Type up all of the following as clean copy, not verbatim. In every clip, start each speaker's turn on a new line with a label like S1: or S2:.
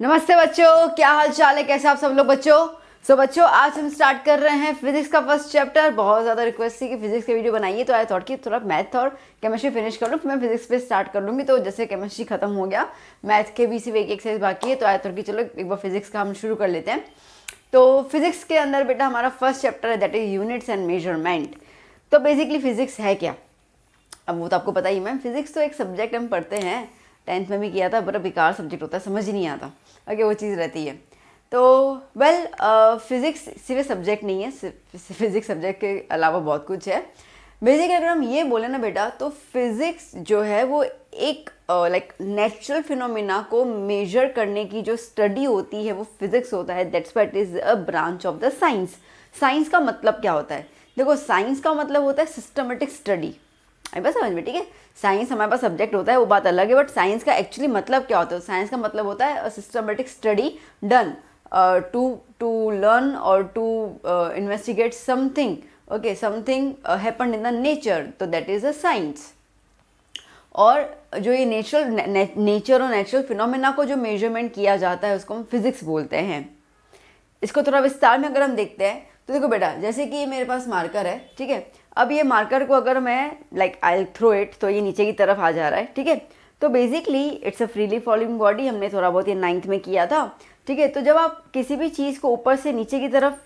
S1: नमस्ते बच्चों, क्या हाल चाल है, कैसे आप सब लोग बच्चों। बच्चों आज हम स्टार्ट कर रहे हैं फिजिक्स का फर्स्ट चैप्टर। बहुत ज़्यादा रिक्वेस्ट थी कि फिजिक्स की वीडियो बनाइए, तो आई थॉट कि थोड़ा मैथ और केमिस्ट्री फिनिश कर लूँ, फिर मैं फिजिक्स पे स्टार्ट कर लूँगी। तो जैसे केमिस्ट्री खत्म हो गया, मैथ के भी सिर्फ एक एक्सरसाइज बाकी है, तो आई थॉट कि चलो एक बार फिजिक्स का हम शुरू कर लेते हैं। तो फिजिक्स के अंदर बेटा हमारा फर्स्ट चैप्टर है, that is units and measurement. तो बेसिकली फिजिक्स है क्या, अब वो तो आपको पता ही। मैम फिजिक्स तो एक सब्जेक्ट हम पढ़ते हैं, 10th में भी किया था, बड़ा बेकार सब्जेक्ट होता है, समझ ही नहीं आता। ओके, वो चीज़ रहती है। तो वेल फिज़िक्स सिर्फ सब्जेक्ट नहीं है, फिज़िक्स सब्जेक्ट के अलावा बहुत कुछ है। बेसिकली अगर हम ये बोले ना बेटा, तो फिज़िक्स जो है वो एक लाइक नेचुरल फिनोमिना को मेजर करने की जो स्टडी होती है वो फिज़िक्स होता है। That's what is a branch of the science. Science का मतलब क्या होता है? देखो, साइंस का मतलब होता है सिस्टमेटिक स्टडी। आई बस समझ में, ठीक है। साइंस हमारे पास सब्जेक्ट होता है, वो बात अलग है, बट साइंस का एक्चुअली मतलब क्या होता है? साइंस का मतलब होता है systematic study done to to learn और to investigate something. Okay, something happen in the nature, तो दैट इज अ साइंस। और जो ये नेचर और नेचुरल फिनोमेना को जो मेजरमेंट किया जाता है उसको हम फिजिक्स बोलते हैं। इसको थोड़ा विस्तार में अगर हम देखते हैं तो देखो बेटा, जैसे कि मेरे पास मार्कर है, ठीक है। अब ये मार्कर को अगर मैं लाइक आई थ्रो इट, तो ये नीचे की तरफ आ जा रहा है, ठीक है। तो basically it's a freely falling body, हमने थोड़ा बहुत ये 9th में किया था, ठीक है। तो जब आप किसी भी चीज़ को ऊपर से नीचे की तरफ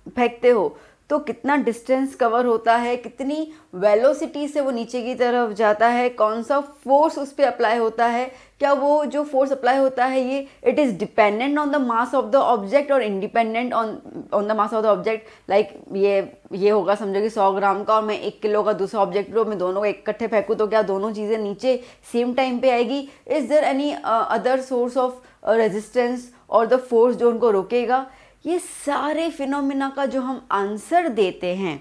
S1: फेंकते हो तो कितना डिस्टेंस कवर होता है, कितनी वेलोसिटी से वो नीचे की तरफ जाता है, कौन सा फोर्स उस पर अप्लाई होता है, क्या वो जो फोर्स अप्लाई होता है ये it is dependent on the mass of the object और independent on the mass of the object. Like ये होगा, समझो कि 100 ग्राम का और मैं 1 किलो का दूसरा ऑब्जेक्ट लो, मैं दोनों को इकट्ठे फेंकूँ तो क्या दोनों चीज़ें नीचे सेम टाइम पे आएगी? Is there any other source of resistance और द फोर्स जो उनको रोकेगा? ये सारे फिनोमिना का जो हम आंसर देते हैं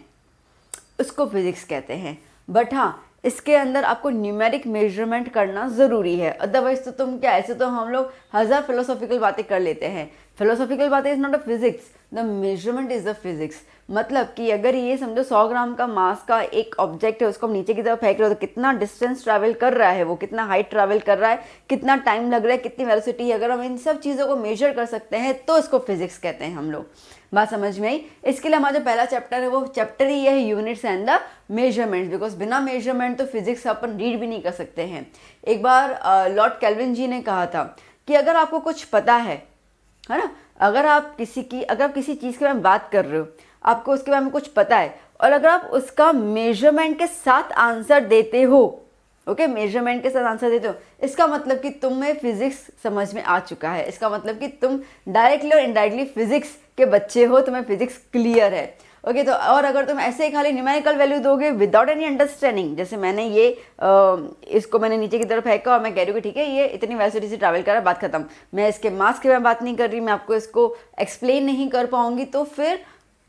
S1: उसको फिजिक्स कहते हैं। बट हाँ, इसके अंदर आपको न्यूमेरिक मेजरमेंट करना ज़रूरी है, अदरवाइज तो तुम क्या, ऐसे तो हम लोग हज़ार फिलोसॉफिकल बातें कर लेते हैं। फिलोसॉफिकल बातें is not a physics, the measurement is the physics. मतलब कि अगर ये समझो 100 ग्राम का मास का एक ऑब्जेक्ट है, उसको हम नीचे की तरफ फेंक रहे हो तो कितना डिस्टेंस ट्रैवल कर रहा है, वो कितना हाइट ट्रैवल कर रहा है, कितना टाइम लग रहा है, कितनी वेलोसिटी है, अगर हम इन सब चीज़ों को मेजर कर सकते हैं तो इसको फिजिक्स कहते हैं हम लोग। बात समझ में आई? इसके लिए हमारा जो पहला चैप्टर है वो चैप्टर ही है units and the measurement, because बिना मेजरमेंट तो फिजिक्स अपन रीड भी नहीं कर सकते हैं। एक बार लॉर्ड केल्विन जी ने कहा था कि अगर आपको कुछ पता है ना, अगर आप किसी चीज़ के बारे में बात कर रहे हो, आपको उसके बारे में कुछ पता है, और अगर आप उसका मेजरमेंट के साथ आंसर देते हो, ओके, मेजरमेंट के साथ आंसर देते हो, इसका मतलब कि तुम्हें फिजिक्स समझ में आ चुका है। इसका मतलब कि तुम डायरेक्टली और इनडायरेक्टली फिजिक्स के बच्चे हो, तुम्हें फिजिक्स क्लियर है। ओके, तो और अगर तुम ऐसे ही खाली न्यूमेरिकल वैल्यू दोगे विदाउट एनी अंडरस्टैंडिंग, जैसे मैंने इसको मैंने नीचे की तरफ फेंका और मैं कह रही हूँ कि ठीक है ये इतनी वेलोसिटी से ट्रैवल कर रहा है, बात खत्म, मैं इसके मास के बारे में बात नहीं कर रही, मैं आपको इसको एक्सप्लेन नहीं कर पाऊंगी, तो फिर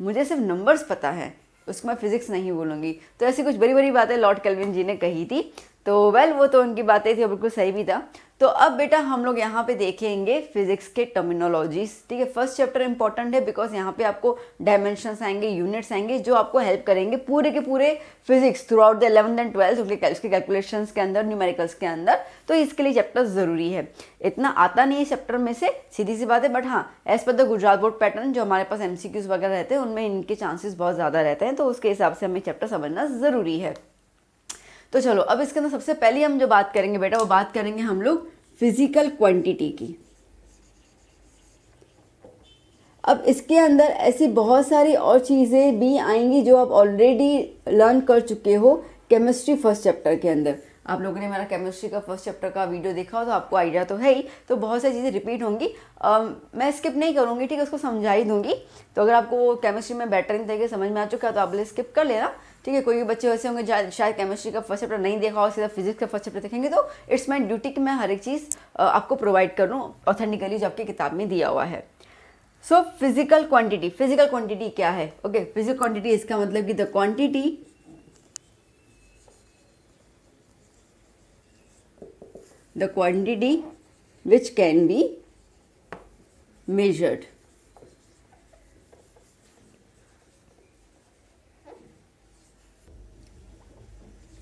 S1: मुझे सिर्फ नंबर्स पता है, उसको मैं फिजिक्स नहीं बोलूँगी। तो ऐसी कुछ बड़ी बड़ी बातें लॉर्ड केल्विन जी ने कही थी। तो वेल वो तो उनकी बातें थी और बिल्कुल सही भी था। तो अब बेटा हम लोग यहाँ पे देखेंगे फिजिक्स के टर्मिनोलॉजीज, ठीक है। फर्स्ट चैप्टर इंपॉर्टेंट है बिकॉज यहाँ पे आपको डायमेंशंस आएंगे, यूनिट्स आएंगे जो आपको हेल्प करेंगे पूरे के पूरे physics through out the 11th and 12th उसके कैलकुलेशंस के अंदर, न्यूमेरिकल्स के अंदर। तो इसके लिए चैप्टर ज़रूरी है। इतना आता नहीं है चैप्टर में से, सीधी सी बात है, बट हाँ as per the Gujarat board pattern जो हमारे पास MCQs वगैरह रहते हैं उनमें इनके चांसेस बहुत ज़्यादा रहते हैं, तो उसके हिसाब से हमें चैप्टर समझना ज़रूरी है। तो चलो अब इसके अंदर सबसे पहले हम जो बात करेंगे बेटा, वो बात करेंगे हम लोग फिजिकल क्वांटिटी की। अब इसके अंदर ऐसी बहुत सारी और चीज़ें भी आएंगी जो आप ऑलरेडी लर्न कर चुके हो केमिस्ट्री फर्स्ट चैप्टर के अंदर। आप लोगों ने मेरा केमिस्ट्री का फर्स्ट चैप्टर का वीडियो देखा हो तो आपको आइडिया तो है ही, तो बहुत सारी चीज़ें रिपीट होंगी। मैं स्किप नहीं करूँगी, ठीक है, उसको समझा ही दूंगी। तो अगर आपको केमिस्ट्री में बेटरिंग तरीके समझ में आ चुका है तो आप स्किप कर लेना, ठीक है। कोई भी बच्चे वैसे होंगे शायद केमिस्ट्री का फर्स्ट चैप्टर नहीं देखा हो, सीधा फिजिक्स का फर्स्ट चैप्टर देखेंगे, तो इट्स माई ड्यूटी कि मैं हर एक चीज़ आपको प्रोवाइड कर दूँ ऑथेंटिकली जो आपकी किताब में दिया हुआ है। सो फिजिकल क्वांटिटी क्या है? ओके, फिजिकल क्वांटिटी इसका मतलब कि the quantity which can B measured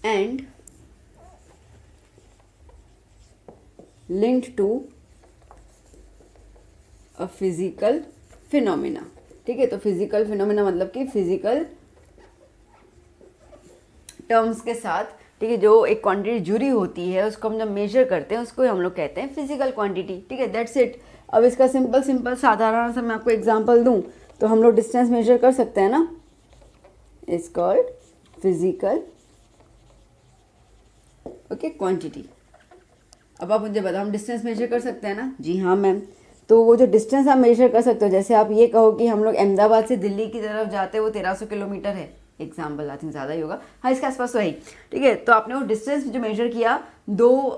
S1: and linked to a physical phenomena. ठीक है, तो फिजिकल फिनोमिना मतलब कि फिजिकल टर्म्स के साथ, ठीक है, जो एक क्वांटिटी जुड़ी होती है उसको हम जब मेजर करते हैं उसको हम लोग कहते हैं फिजिकल क्वांटिटी। ठीक है, दैट्स इट। अब इसका सिंपल साधारण सा मैं आपको एग्जांपल दूं तो हम लोग डिस्टेंस मेजर कर सकते हैं ना, is called physical okay quantity. अब आप मुझे बताओ हम डिस्टेंस मेजर कर सकते हैं ना? जी हाँ मैम। तो वो जो डिस्टेंस आप मेजर कर सकते हो, जैसे आप ये कहो कि हम लोग अहमदाबाद से दिल्ली की तरफ जाते हैं वो 1300 किलोमीटर है, एग्जाम्पल, आई थिंक ज़्यादा ही होगा, हाँ इसके आसपास तो है ही। ठीक है, तो आपने वो डिस्टेंस जो मेजर किया दो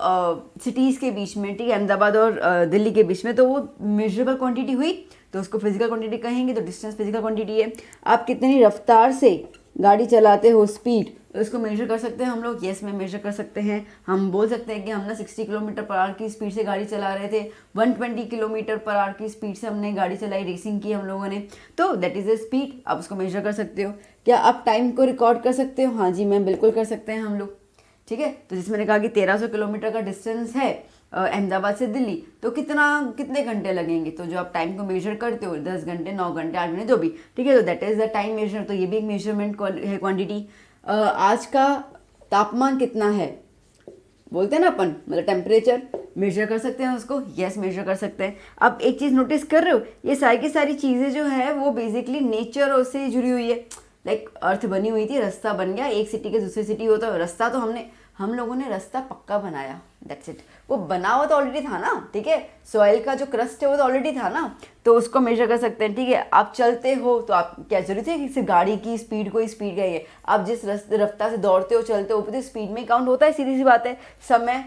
S1: सिटीज़ के बीच में, ठीक है, अहमदाबाद और दिल्ली के बीच में, तो वो मेजरेबल क्वांटिटी हुई, तो उसको फिजिकल क्वांटिटी कहेंगे। तो डिस्टेंस फिजिकल क्वांटिटी है। आप कितनी रफ्तार से गाड़ी चलाते हो, स्पीड, तो इसको मेजर कर सकते हैं हम लोग। येस में मेजर कर सकते हैं। हम बोल सकते हैं कि हम ना 60 किलोमीटर पर आवर की स्पीड से गाड़ी चला रहे थे, 120 किलोमीटर पर आवर की स्पीड से हमने गाड़ी चलाई, रेसिंग की हम लोगों ने, तो दैट इज़ द स्पीड। आप उसको मेजर कर सकते हो। क्या आप टाइम को रिकॉर्ड कर सकते हो? हाँ जी मैम, बिल्कुल कर सकते हैं हम लोग। ठीक है, तो जिसमें मैंने कहा कि 1300 किलोमीटर का डिस्टेंस है अहमदाबाद से दिल्ली, तो कितने घंटे लगेंगे? तो जो आप टाइम को मेजर करते हो, 10 घंटे, 9 घंटे, 8 घंटे, जो भी, ठीक है, तो that is the time measure. तो ये भी एक मेजरमेंट है, क्वांटिटी। आज का तापमान कितना है बोलते हैं ना अपन, मतलब टेम्परेचर, मेजर कर सकते हैं उसको। यस, मेजर कर सकते हैं। अब एक चीज़ नोटिस कर रहे हो, ये सारी की सारी चीज़ें जो है वो बेसिकली नेचर से जुड़ी हुई है। लाइक अर्थ बनी हुई थी, रास्ता बन गया, एक सिटी के दूसरी सिटी होता है रास्ता, तो हम लोगों ने रास्ता पक्का बनाया, दैट्स इट। वो बना हुआ तो ऑलरेडी था ना, ठीक है, सॉइल का जो क्रस्ट है वो तो ऑलरेडी था ना, तो उसको मेजर कर सकते हैं। ठीक है, आप चलते हो तो आप क्या जरूरत है कि सिर्फ गाड़ी की स्पीड को ही स्पीड का ही है, आप जिस रफ्तार से दौड़ते हो, चलते हो, तो स्पीड में काउंट होता है, सीधी सी बात है। समय,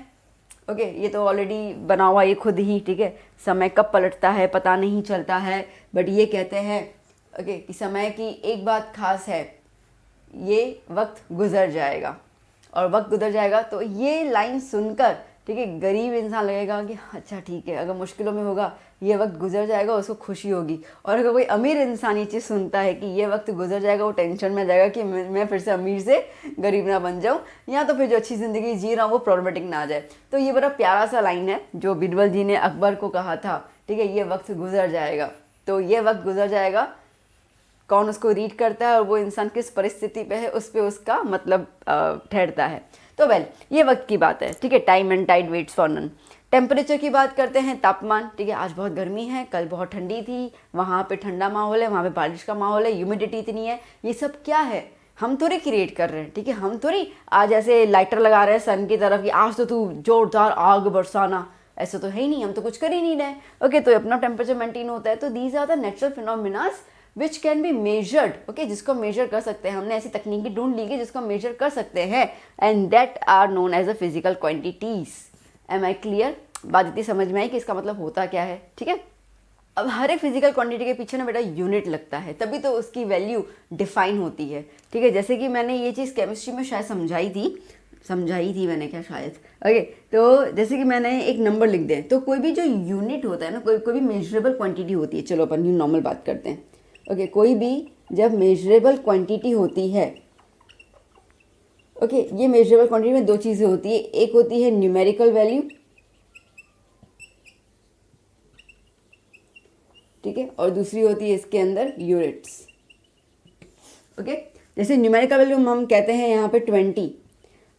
S1: ओके, ये तो ऑलरेडी बना हुआ ये खुद ही, ठीक है, समय कब पलटता है पता नहीं चलता है, बट ये कहते हैं ओके कि समय की एक बात खास है, ये वक्त गुजर जाएगा, और वक्त गुजर जाएगा। तो ये लाइन सुनकर, ठीक है, गरीब इंसान लगेगा कि अच्छा ठीक है, अगर मुश्किलों में होगा, ये वक्त गुजर जाएगा, उसको खुशी होगी। और अगर कोई अमीर इंसान ये चीज़ सुनता है कि ये वक्त गुजर जाएगा, वो टेंशन में जाएगा कि मैं फिर से अमीर से गरीब ना बन जाऊँ, या तो फिर जो अच्छी ज़िंदगी जी रहा हूँ वो प्रॉब्लमेटिक ना आ जाए। तो ये बड़ा प्यारा सा लाइन है जो बीरबल जी ने अकबर को कहा था, ठीक है, ये वक्त गुजर जाएगा। तो ये वक्त गुजर जाएगा, कौन उसको रीड करता है और वो इंसान किस परिस्थिति पे है, उस पर उसका मतलब ठहरता है। तो वेल, ये वक्त की बात है, ठीक है, time and tide waits for none. Temperature की बात करते हैं, तापमान, ठीक है, आज बहुत गर्मी है, कल बहुत ठंडी थी, वहाँ पे ठंडा माहौल है, वहाँ पे बारिश का माहौल है, ह्यूमिडिटी इतनी है, ये सब क्या है? हम थोड़ी क्रिएट कर रहे हैं, ठीक है, हम थोड़ी आज ऐसे लाइटर लगा रहे हैं सन की तरफ कि आज तो तू जोरदार आग बरसाना, ऐसा तो है ही नहीं, हम तो कुछ कर ही नहीं रहे। ओके, तो अपना टेम्परेचर मेंटेन होता है। तो these are the natural phenomenas which can be measured, okay, जिसको मेजर कर सकते हैं। हमने ऐसी तकनीकी ढूंढ ली कि जिसको मेजर कर सकते हैं, and that are known as a physical quantities. Am I clear? बात इतनी समझ में आई कि इसका मतलब होता क्या है, ठीक है। अब हर एक फिजिकल क्वांटिटी के पीछे ना बेटा यूनिट लगता है, तभी तो उसकी वैल्यू डिफाइन होती है, ठीक है। जैसे कि मैंने ये चीज़ केमिस्ट्री में शायद समझाई थी मैंने, क्या शायद, ओके। तो जैसे कि मैंने एक नंबर लिख दें, तो कोई भी जो यूनिट होता है ना, कोई भी मेजरेबल क्वांटिटी होती है, चलो अपन नॉर्मल बात करते हैं, ओके, कोई भी जब मेजरेबल क्वांटिटी होती है, ओके, ये मेजरेबल क्वांटिटी में दो चीज़ें होती है, एक होती है न्यूमेरिकल वैल्यू, ठीक है, और दूसरी होती है इसके अंदर यूनिट्स, ओके। जैसे न्यूमेरिकल वैल्यू हम कहते हैं यहाँ पे 20।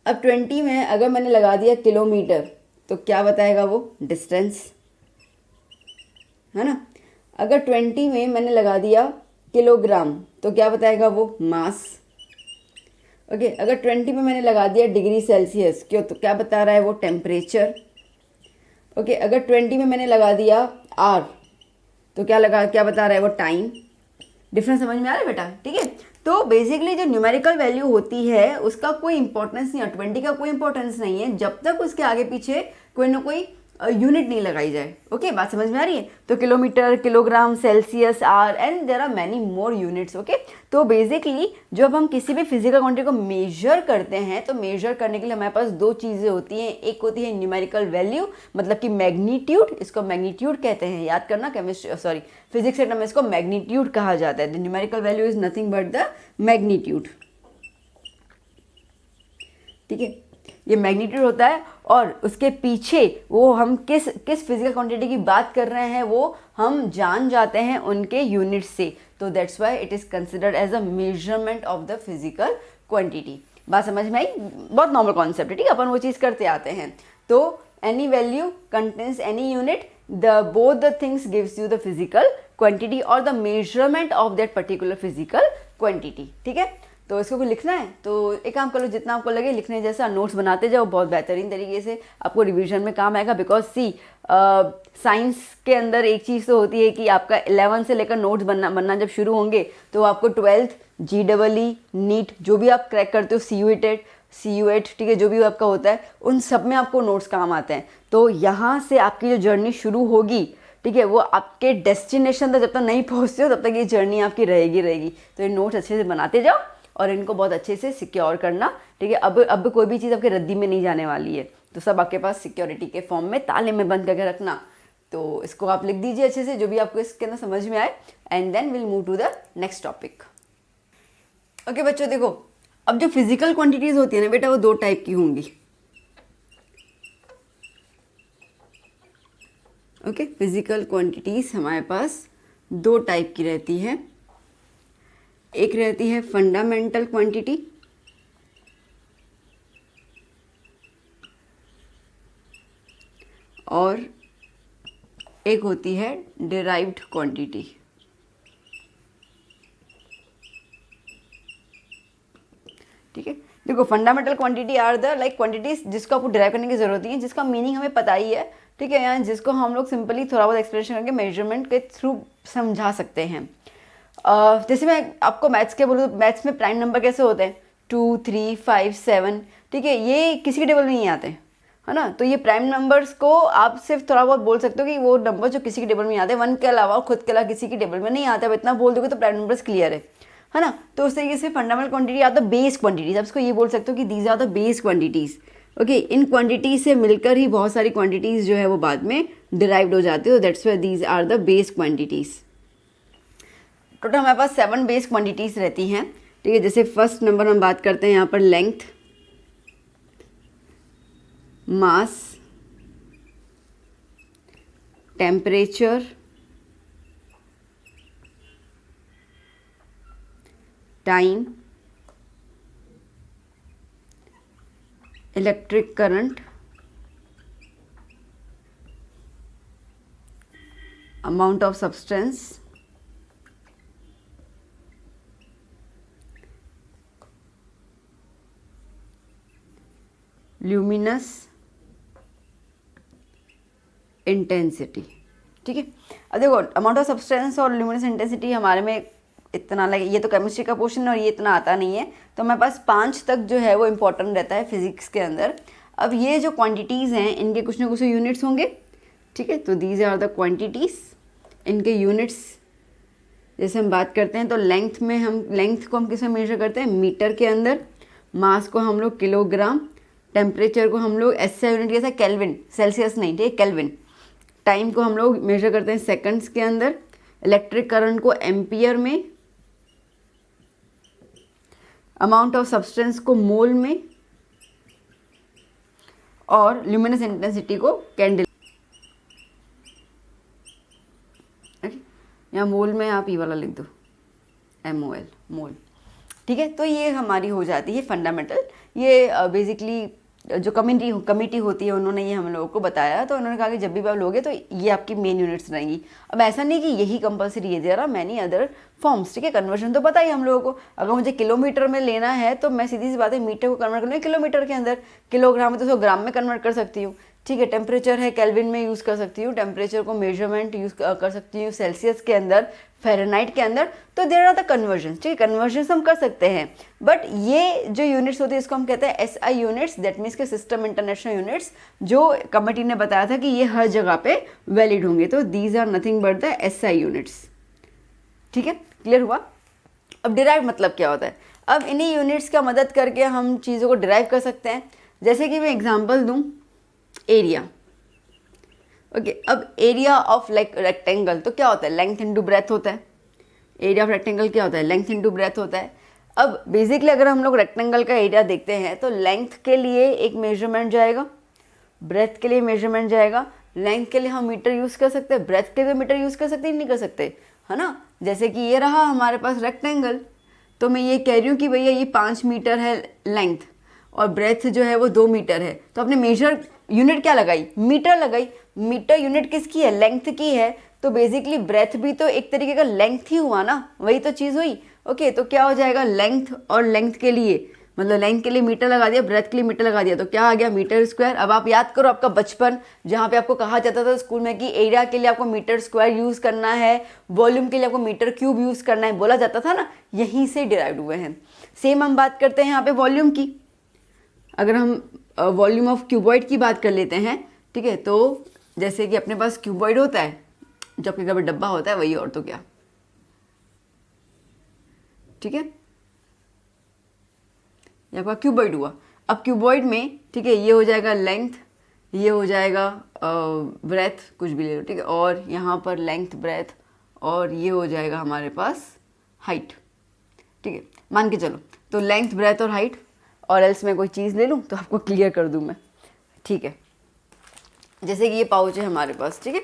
S1: अब 20 में अगर मैंने लगा दिया किलोमीटर, तो क्या बताएगा वो? डिस्टेंस, है ना। अगर 20 में मैंने लगा दिया किलोग्राम, तो क्या बताएगा वो? मास, ओके। अगर 20 में मैंने लगा दिया डिग्री सेल्सियस, क्यों, तो क्या बता रहा है वो? Temperature, okay. अगर 20 में मैंने लगा दिया आर, तो क्या बता रहा है वो? टाइम। डिफरेंस समझ में आ रहा है बेटा, ठीक है। तो बेसिकली जो न्यूमेरिकल वैल्यू होती है उसका कोई इंपॉर्टेंस नहीं है, 20 का कोई इंपॉर्टेंस नहीं है जब तक उसके आगे पीछे कोई ना कोई यूनिट नहीं लगाई जाए। ओके, बात समझ में आ रही है? तो kilometre, kilogram, Celsius, are, and there are many more units. Okay, तो बेसिकली जब हम किसी भी फिजिकल क्वांटिटी को मेजर करते हैं, तो मेजर करने के लिए हमारे पास दो चीज़ें होती हैं। एक होती है न्यूमेरिकल वैल्यू, मतलब कि मैग्नीट्यूड, इसको मैग्नीट्यूड कहते हैं, याद करना, फिजिक्स के टर्म में इसको मैग्नीट्यूड कहा जाता है। The numerical value is nothing but the magnitude, ठीक है। ये मैग्नीट्यूड होता है, और उसके पीछे वो हम किस फिजिकल क्वांटिटी की बात कर रहे हैं वो हम जान जाते हैं उनके यूनिट से। तो that's why it is considered as a measurement of the physical quantity. बात समझ में आई? बहुत नॉर्मल कॉन्सेप्ट है, ठीक है, अपन वो चीज़ करते आते हैं। तो any value contains any unit, both the things gives you the physical quantity or the measurement of that particular physical quantity। ठीक है, तो इसको भी लिखना है तो एक काम कर लो, जितना आपको लगे लिखने जैसा नोट्स बनाते जाओ, बहुत बेहतरीन तरीके से आपको रिवीजन में काम आएगा। बिकॉज सी साइंस के अंदर एक चीज़ तो होती है कि आपका 11 से लेकर नोट्स बनना जब शुरू होंगे तो आपको 12th GEE नीट जो भी आप क्रैक करते हो, CU8, ठीक है, जो भी आपका होता है उन सब में आपको नोट्स काम आते हैं। तो यहाँ से आपकी जो जर्नी शुरू होगी, ठीक है, वो आपके डेस्टिनेशन तक जब तक नहीं पहुँचते हो तब तक ये जर्नी आपकी रहेगी। तो ये नोट्स अच्छे से बनाते जाओ और इनको बहुत अच्छे से सिक्योर करना, ठीक है। अब कोई भी चीज़ आपके रद्दी में नहीं जाने वाली है, तो सब आपके पास सिक्योरिटी के फॉर्म में ताले में बंद करके रखना। तो इसको आप लिख दीजिए अच्छे से, जो भी आपको इसके अंदर समझ में आए, and then will move to the next topic. Okay बच्चों, देखो अब जो फिजिकल क्वांटिटीज होती है ना बेटा, वो 2 टाइप की होंगी। ओके, फिजिकल क्वांटिटीज हमारे पास 2 टाइप की रहती है। एक रहती है फंडामेंटल क्वांटिटी, और एक होती है डिराइव्ड क्वांटिटी। ठीक है, देखो fundamental quantity are the like quantities जिसको आपको डिराइव करने की जरूरत नहीं है, जिसका मीनिंग हमें पता ही है, ठीक है, या जिसको हम लोग सिंपली थोड़ा बहुत एक्सप्लेनेशन करके मेजरमेंट के थ्रू समझा सकते हैं। जैसे मैं आपको मैथ्स के बोलूँ तो मैथ्स में प्राइम नंबर कैसे होते हैं, 2, 3, 5, 7, ठीक है, ये किसी के टेबल में नहीं आते, है ना। तो ये प्राइम नंबर्स को आप सिर्फ थोड़ा बहुत बोल सकते हो कि वो नंबर जो किसी के टेबल में नहीं आते, 1 के अलावा खुद के अलावा किसी के टेबल में नहीं आते, अब इतना बोल दोगे तो प्राइम नंबर्स क्लियर है ना। तो उस तरीके से fundamental quantity are the base quantities, आप इसको ये बोल सकते हो कि these are the base quantities. Okay, इन क्वांटिटीज से मिलकर ही बहुत सारी क्वांटिटीज जो है वो बाद में डिराइव्ड हो जाती है। That's why these are the base quantities. Total हमारे पास 7 बेस क्वांटिटीज रहती हैं, ठीक है। जैसे फर्स्ट नंबर हम बात करते हैं यहाँ पर length, mass, temperature, time, electric current, amount of substance, luminous intensity, ठीक है। अब देखो अमाउंट ऑफ सब्सटेंस और ल्यूमिनस इंटेंसिटी हमारे में इतना लगे, ये तो केमिस्ट्री का पोर्शन है और ये इतना आता नहीं है, तो हमारे पास 5 तक जो है वो इम्पोर्टेंट रहता है फिजिक्स के अंदर। अब ये जो क्वांटिटीज़ हैं इनके कुछ ना कुछ यूनिट्स होंगे, ठीक है। तो दीज आर द क्वांटिटीज़, इनके यूनिट्स जैसे हम बात करते हैं तो लेंथ को हम किस में मेजर करते हैं, मीटर के अंदर, मास को हम लोग किलोग्राम, टेम्परेचर को हम लोग SI यूनिट जैसा केल्विन, सेल्सियस नहीं, ठीक है, केल्विन। टाइम को हम लोग मेजर करते हैं सेकंड्स के अंदर, इलेक्ट्रिक करंट को एम्पियर में, अमाउंट ऑफ सब्सटेंस को मोल में, और ल्यूमिनस इंटेंसिटी को कैंडल, या मोल में आप ये वाला लिख दो, MOL, मोल, ठीक है। तो ये हमारी हो जाती है फंडामेंटल। ये बेसिकली जो कमिटी होती है उन्होंने ये हम लोगों को बताया, तो उन्होंने कहा कि जब भी आप लोगे तो ये आपकी मेन यूनिट्स रहेंगी। अब ऐसा नहीं कि यही कंपलसरी है, there are many other forms, ठीक है। कन्वर्जन तो पता ही हम लोगों को, अगर मुझे किलोमीटर में लेना है तो मैं सीधी सी बात है मीटर को कन्वर्ट करना है किलोमीटर के अंदर, किलोग्राम है तो उसको ग्राम में कन्वर्ट कर सकती हूँ, ठीक है। टेम्परेचर है केल्विन में यूज़ कर सकती हूँ, टेम्परेचर को मेजरमेंट यूज़ कर सकती हूँ सेल्सियस के अंदर, फ़ारेनहाइट के अंदर। तो देयर आर द कन्वर्जन, ठीक है, कन्वर्जन हम कर सकते हैं। बट ये जो यूनिट्स होती है इसको हम कहते हैं SI यूनिट्स, दैट मीन्स के सिस्टम इंटरनेशनल यूनिट्स, जो कमेटी ने बताया था कि ये हर जगह पे वैलिड होंगे। तो these are nothing but the SI units, ठीक है, क्लियर हुआ। अब डिराइव मतलब क्या होता है, अब इन्हीं यूनिट्स का मदद करके हम चीज़ों को डिराइव कर सकते हैं। जैसे कि मैं एग्जाम्पल दूँ, एरिया, ओके। अब एरिया ऑफ लाइक रेक्टेंगल तो क्या होता है, लेंथ इंटू ब्रेथ होता है। एरिया ऑफ रेक्टेंगल क्या होता है, लेंथ इंटू ब्रेथ होता है। अब बेसिकली अगर हम लोग रेक्टेंगल का एरिया देखते हैं तो लेंथ के लिए एक मेजरमेंट जाएगा, ब्रेथ के लिए मेजरमेंट जाएगा। लेंथ के लिए हम मीटर यूज़ कर सकते हैं, ब्रेथ के लिए मीटर यूज़ कर सकते हैं, नहीं कर सकते, है ना। जैसे कि ये रहा हमारे पास रेक्टेंगल, तो मैं ये कह रही हूँ कि भैया ये 5 मीटर है लेंथ और ब्रेथ जो है वो 2 मीटर है, तो आपने मेजर यूनिट क्या लगाई, मीटर लगाई। मीटर यूनिट किसकी है, लेंथ की है। तो बेसिकली ब्रेथ भी तो एक तरीके का लेंथ ही हुआ ना, वही तो चीज़ हुई। ओके, तो क्या हो जाएगा, लेंथ और लेंथ के लिए मतलब लेंथ के लिए मीटर लगा दिया, ब्रेथ के लिए मीटर लगा दिया, तो क्या आ गया, मीटर स्क्वायर। अब आप याद करो आपका बचपन, जहाँ पे आपको कहा जाता था स्कूल में कि एरिया के लिए आपको मीटर स्क्वायर यूज़ करना है, वॉल्यूम के लिए आपको मीटर क्यूब यूज़ करना है, बोला जाता था ना, यहीं से डिराइव हुए हैं। सेम हम बात करते हैं यहाँ पे वॉल्यूम की। अगर हम वॉल्यूम ऑफ क्यूबॉइड की बात कर लेते हैं, ठीक है, तो जैसे कि अपने पास क्यूबॉइड होता है, जो आपके घर में डब्बा होता है वही, और तो क्या, ठीक है, ये आपका क्यूबॉइड हुआ। अब क्यूबॉइड में, ठीक है, ये हो जाएगा लेंथ, ये हो जाएगा ब्रेथ, कुछ भी ले लो, ठीक है, और यहाँ पर लेंथ ब्रेथ, और ये हो जाएगा हमारे पास हाइट, ठीक है, मान के चलो। तो लेंथ ब्रेथ और हाइट, और एल्स मैं कोई चीज़ ले लूँ तो आपको क्लियर कर दूँ मैं, ठीक है। जैसे कि ये पाउच है हमारे पास, ठीक है,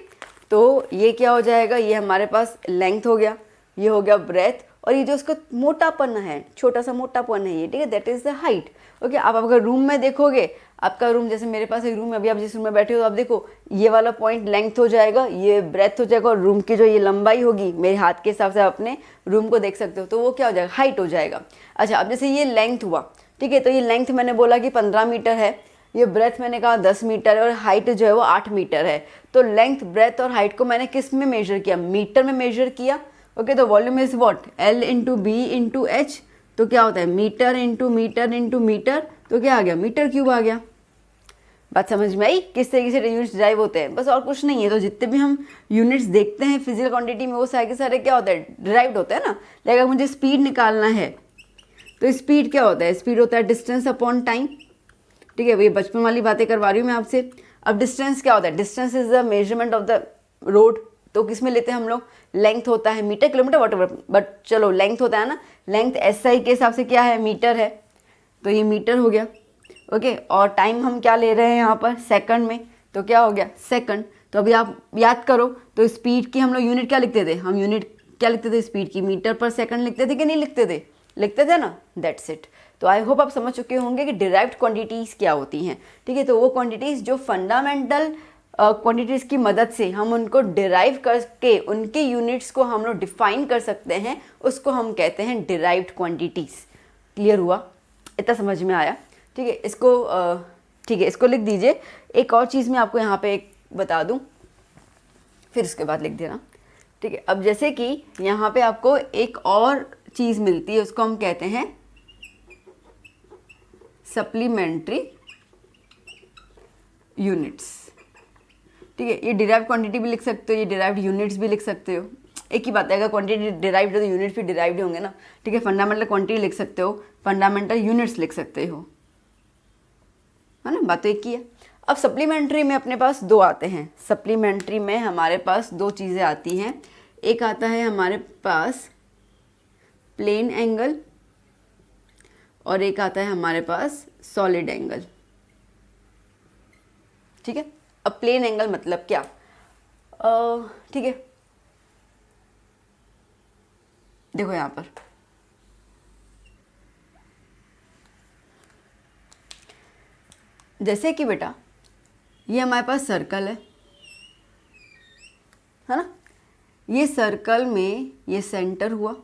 S1: तो ये क्या हो जाएगा, ये हमारे पास लेंथ हो गया, ये हो गया ब्रेथ, और ये जो उसका मोटापन है, छोटा सा मोटापन है ये, ठीक है, that is the height. Okay, आप अगर रूम में देखोगे, आपका रूम, जैसे मेरे पास एक रूम है, अभी आप जिस रूम में बैठे हो, आप देखो ये वाला पॉइंट लेंथ हो जाएगा, ये ब्रेथ हो जाएगा, और रूम की जो ये लंबाई होगी मेरे हाथ के हिसाब से आप अपने रूम को देख सकते हो, तो वो क्या हो जाएगा, हाइट हो जाएगा। अच्छा, अब जैसे ये लेंथ हुआ, ठीक है, तो ये लेंथ मैंने बोला कि 15 मीटर है, ये ब्रेथ मैंने कहा 10 मीटर है, और हाइट जो है वो 8 मीटर है। तो लेंथ ब्रेथ और हाइट को मैंने किस में मेजर किया, मीटर में मेजर किया। ओके, तो volume is what, L into B into H, तो क्या होता है, metre into metre into metre, तो क्या आ गया, मीटर क्यूब आ गया। बात समझ में आई, किस तरीके से यूनिट्स ड्राइव होते हैं, बस और कुछ नहीं है। तो जितने भी हम यूनिट्स देखते हैं फिजिकल क्वांटिटी में, वो सारे के सारे क्या होते हैं, ड्राइव्ड होते हैं ना। लाइक अगर मुझे स्पीड निकालना है, तो स्पीड क्या होता है, स्पीड होता है डिस्टेंस अपॉन टाइम, ठीक है, ये बचपन वाली बातें करवा रही हूँ मैं आपसे। अब डिस्टेंस क्या होता है, distance is the measurement of the road, तो किस में लेते हैं हम लोग, लेंथ होता है, मीटर किलोमीटर वॉटएवर, बट चलो लेंथ होता है ना, लेंथ SI के हिसाब से क्या है, मीटर है, तो ये मीटर हो गया। ओके, और टाइम हम क्या ले रहे हैं यहाँ पर, सेकंड में, तो क्या हो गया, सेकंड। तो अभी आप याद करो, तो स्पीड की हम लोग यूनिट क्या लिखते थे, हम यूनिट क्या लिखते थे स्पीड की, मीटर पर सेकंड लिखते थे कि नहीं लिखते थे, लिखते थे ना, दैट्स इट। तो आई होप आप समझ चुके होंगे कि डिराइव्ड क्वांटिटीज़ क्या होती हैं, ठीक है। तो वो क्वांटिटीज़ जो फंडामेंटल क्वांटिटीज़ की मदद से हम उनको डिराइव करके उनके यूनिट्स को हम लोग डिफाइन कर सकते हैं, उसको हम कहते हैं डिराइव्ड क्वांटिटीज़। क्लियर हुआ, इतना समझ में आया, ठीक है। इसको ठीक है, इसको लिख दीजिए। एक और चीज़ मैं आपको यहाँ पे एक बता दूँ, फिर उसके बाद लिख देना, ठीक है। अब जैसे कि यहाँ पे आपको एक और चीज़ मिलती है, उसको हम कहते हैं सप्लीमेंट्री यूनिट्स, ठीक है। ये डिराइव्ड क्वांटिटी भी लिख सकते हो, ये डिराइव्ड यूनिट्स भी लिख सकते हो, एक ही बात है। अगर क्वांटिटी डिराइव्ड है तो यूनिट्स भी डिराइव्ड होंगे ना, ठीक है। फंडामेंटल क्वांटिटी लिख सकते हो, फंडामेंटल यूनिट्स लिख सकते हो, है ना, बात तो एक ही है। अब सप्लीमेंट्री में अपने पास दो आते हैं, सप्लीमेंट्री में हमारे पास दो चीज़ें आती हैं। एक आता है हमारे पास प्लेन एंगल, और एक आता है हमारे पास सॉलिड एंगल, ठीक है। अब प्लेन एंगल मतलब क्या, ठीक है, देखो यहाँ पर जैसे कि बेटा ये हमारे पास सर्कल है ना, ये सर्कल में ये सेंटर हुआ,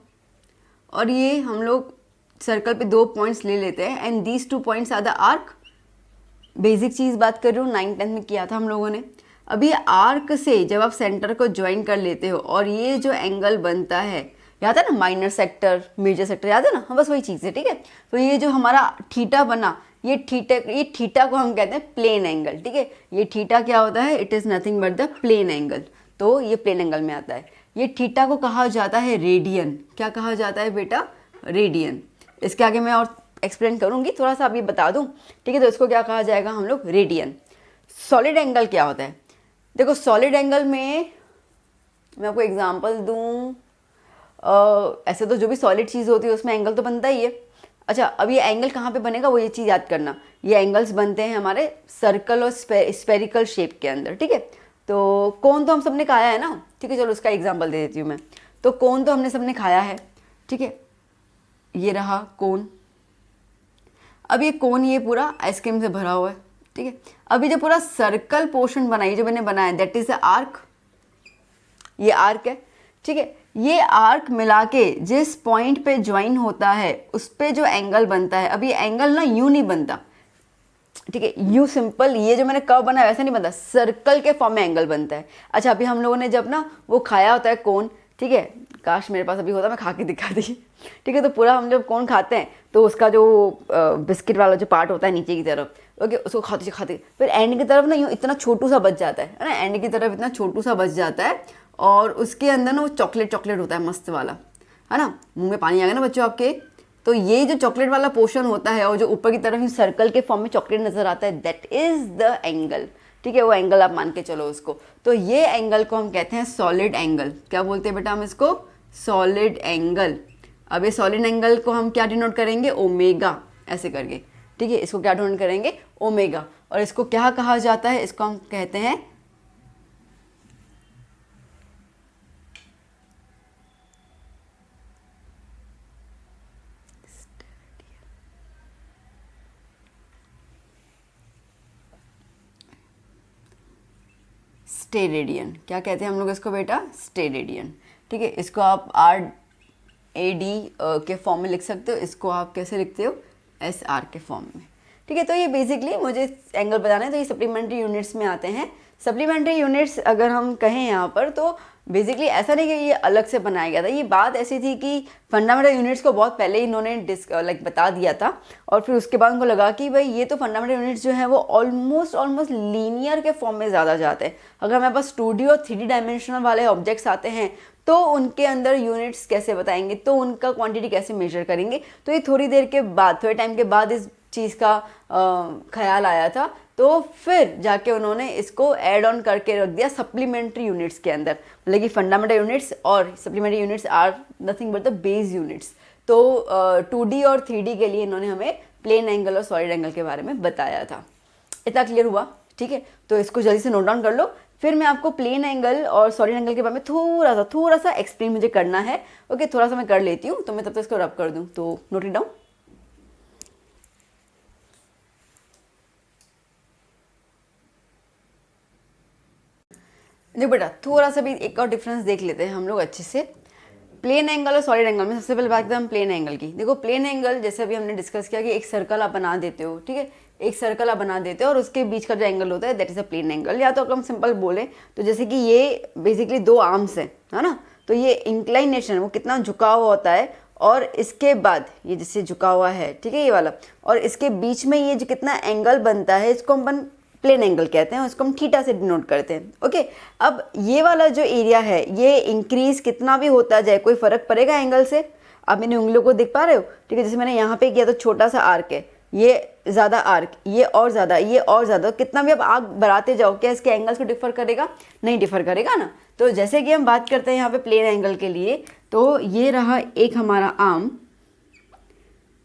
S1: और ये हम लोग सर्कल पे दो पॉइंट्स ले लेते हैं, and these 2 points are the arc. Basic चीज़ बात कर रही हूँ, 9th-10th में किया था हम लोगों ने। अभी आर्क से जब आप सेंटर को ज्वाइन कर लेते हो, और ये जो एंगल बनता है, याद है ना, माइनर सेक्टर मेजर सेक्टर, याद है ना, हाँ बस वही चीज़ है, ठीक है। तो ये जो हमारा थीटा बना, ये थीटा को हम कहते हैं प्लेन एंगल, ठीक है। ये थीटा क्या होता है, it is nothing but the plane angle, तो ये प्लेन एंगल में आता है। ये थीटा को कहा जाता है रेडियन, क्या कहा जाता है बेटा, रेडियन। इसके आगे मैं और एक्सप्लेन करूंगी, थोड़ा सा अभी बता दूं, ठीक है। तो इसको क्या कहा जाएगा हम लोग, रेडियन। सॉलिड एंगल क्या होता है, देखो सॉलिड एंगल में मैं आपको एग्जांपल दूं, ऐसे तो जो भी सॉलिड चीज़ होती है उसमें एंगल तो बनता ही है। अच्छा, अब ये एंगल कहाँ पे बनेगा वो ये चीज़ याद करना, ये एंगल्स बनते हैं हमारे सर्कल और स्पेरिकल शेप के अंदर, ठीक है। तो कोन तो हम सबने खाया है ना, ठीक है, चलो उसका एग्जाम्पल दे देती हूँ मैं। तो कोन तो हमने सबने खाया है, ठीक है, ये रहा कोन। अब ये कोन ये पूरा आइसक्रीम से भरा हुआ है, ठीक है। अभी जो पूरा सर्कल पोर्शन बनाई जो मैंने बनाया दैट इज द आर्क, ये आर्क है, ठीक है। ये आर्क मिला के जिस पॉइंट पे ज्वाइन होता है उस पे जो एंगल बनता है, अब ये एंगल ना यूं नहीं बनता, ठीक है, यू सिंपल ये जो मैंने कर्व बनाया वैसा नहीं बनता, सर्कल के फॉर्म में एंगल बनता है। अच्छा, अभी हम लोगों ने जब ना वो खाया होता है कोन, ठीक है, काश मेरे पास अभी होता मैं खा के दिखा दी, ठीक है। तो पूरा हम जब कोन खाते हैं तो उसका जो बिस्किट वाला जो पार्ट होता है नीचे की तरफ, ओके, उसको खाते खाते फिर एंड की तरफ ना यूँ इतना छोटू सा बच जाता है ना, एंड की तरफ इतना छोटू सा बच जाता है और उसके अंदर ना वो चॉकलेट चॉकलेट होता है मस्त वाला, है ना। मुंह में पानी आ गया ना बच्चों आपके। तो ये जो चॉकलेट वाला पोर्शन होता है और जो ऊपर की तरफ सर्कल के फॉर्म में चॉकलेट नजर आता है दैट इज द एंगल, ठीक है, वो एंगल आप मान के चलो उसको। तो ये एंगल को हम कहते हैं सॉलिड एंगल। क्या बोलते हैं बेटा हम इसको? Solid angle. अब ये सॉलिड एंगल को हम क्या डिनोट करेंगे? ओमेगा, ऐसे करके, ठीक है। इसको क्या डिनोट करेंगे? ओमेगा। और इसको क्या कहा जाता है? इसको हम कहते हैं स्टेरेडियन। क्या कहते हैं हम लोग इसको बेटा? स्टेरेडियन, ठीक है। इसको आप RAD के फॉर्म में लिख सकते हो, इसको आप कैसे लिखते हो? SR के फॉर्म में, ठीक है। तो ये बेसिकली मुझे एंगल बताना है, तो ये सप्लीमेंट्री यूनिट्स में आते हैं। सप्लीमेंट्री यूनिट्स अगर हम कहें यहाँ पर तो बेसिकली ऐसा नहीं कि ये अलग से बनाया गया था, ये बात ऐसी थी कि फंडामेंटल यूनिट्स को बहुत पहले ही इन्होंने बता दिया था और फिर उसके बाद उनको लगा कि भाई ये तो फंडामेंटल यूनिट्स जो है वो ऑलमोस्ट लीनियर के फॉर्म में ज़्यादा जाते हैं। अगर हमारे पास 2D और 3D डायमेंशनल वाले ऑब्जेक्ट्स आते हैं तो उनके अंदर यूनिट्स कैसे बताएंगे, तो उनका क्वांटिटी कैसे मेजर करेंगे। तो ये थोड़ी देर के बाद, थोड़े टाइम के बाद इस चीज़ का ख्याल आया था, तो फिर जाके उन्होंने इसको ऐड ऑन करके रख दिया सप्लीमेंट्री यूनिट्स के अंदर। मतलब कि फंडामेंटल यूनिट्स और supplementary units are nothing but the base units. तो 2D और 3D के लिए इन्होंने हमें प्लेन एंगल और सॉलिड एंगल के बारे में बताया था। इतना क्लियर हुआ? ठीक है, तो इसको जल्दी से नोट डाउन कर लो। फिर मैं आपको प्लेन एंगल और सॉलिड एंगल के बारे में थोड़ा सा एक्सप्लेन मुझे करना है। ओके, थोड़ा सा मैं कर लेती हूँ, तो मैं तब तक इसको रब कर दूँ। तो नोट इट डाउन। देखो बेटा, थोड़ा सा भी एक और डिफरेंस देख लेते हैं हम लोग अच्छे से। प्लेन एंगल और सॉलिड एंगल में सबसे पहले बात करते हैं हम प्लेन एंगल की। देखो, प्लेन एंगल जैसे अभी हमने डिस्कस किया कि एक सर्कल आप बना देते हो, ठीक है, एक सर्कल आप बना देते हो और उसके बीच का जो एंगल होता है that is a plane angle. या तो अगर हम सिंपल बोले तो जैसे कि ये बेसिकली दो आर्म्स है ना, तो ये इंक्लाइनेशन वो कितना झुका हुआ होता है और इसके बाद ये जैसे झुका हुआ है, ठीक है, ये वाला, और इसके बीच में ये जो कितना एंगल बनता है इसको हम प्लेन एंगल कहते हैं, उसको हम थीटा से डिनोट करते हैं। ओके, अब ये वाला जो एरिया है ये इंक्रीज कितना भी होता जाए कोई फर्क पड़ेगा एंगल से? आप मैंने उंगलियों को देख पा रहे हो, ठीक है, जैसे मैंने यहाँ पे किया तो छोटा सा आर्क है, ये ज़्यादा आर्क, ये और ज़्यादा, ये और ज़्यादा, कितना भी आप आर्क बढ़ाते जाओ क्या इसके एंगल्स को डिफर करेगा? नहीं डिफर करेगा ना। तो जैसे कि हम बात करते हैं यहाँ पे प्लेन एंगल के लिए, तो ये रहा एक हमारा आर्म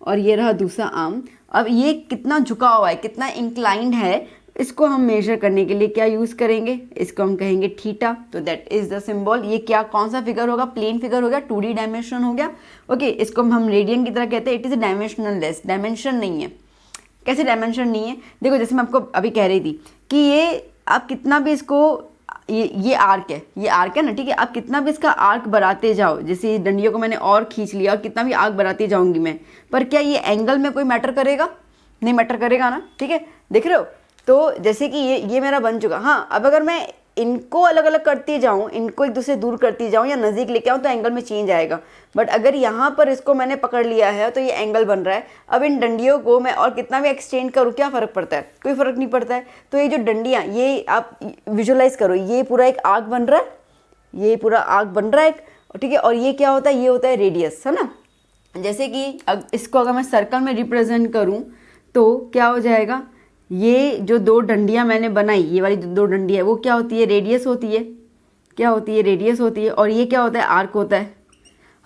S1: और ये रहा दूसरा आर्म। अब ये कितना झुका हुआ है, कितना इंक्लाइंड है, इसको हम मेजर करने के लिए क्या यूज़ करेंगे? इसको हम कहेंगे थीटा। तो दैट इज द सिंबल। ये क्या कौन सा फिगर होगा? प्लेन फिगर हो गया, 2D डायमेंशन हो गया। ओके, इसको हम रेडियन की तरह कहते हैं। It is a dimensional less, dimension नहीं है। कैसे डायमेंशन नहीं है? देखो, जैसे मैं आपको अभी कह रही थी कि ये आप कितना भी इसको, ये आर्क है, ये आर्क है ना, ठीक है, आप कितना भी इसका आर्क बढ़ाते जाओ, जैसे डंडियों को मैंने और खींच लिया और कितना भी आर्क बढ़ाती जाऊंगी मैं, पर क्या ये एंगल में कोई मैटर करेगा? नहीं मैटर करेगा ना, ठीक है, देख रहे हो। तो जैसे कि ये मेरा बन चुका। हाँ, अब अगर मैं इनको अलग अलग करती जाऊँ, इनको एक दूसरे दूर करती जाऊँ या नज़दीक लेके आऊँ तो एंगल में चेंज आएगा। बट अगर यहाँ पर इसको मैंने पकड़ लिया है तो ये एंगल बन रहा है। अब इन डंडियों को मैं और कितना भी एक्सटेंड करूँ क्या फ़र्क पड़ता है? कोई फ़र्क नहीं पड़ता है। तो ये जो डंडियाँ, ये आप विजुअलाइज करो, ये पूरा एक आर्क बन रहा है, ये पूरा आर्क बन रहा है, ठीक है, और ये क्या होता है? ये होता है रेडियस, है ना। जैसे कि इसको अगर मैं सर्कल में रिप्रेजेंट करूँ तो क्या हो जाएगा? ये जो दो डंडियाँ मैंने बनाई, ये वाली दो डंडियाँ, वो क्या होती है? रेडियस होती है। क्या होती है? रेडियस होती है। और ये क्या होता है? आर्क होता है।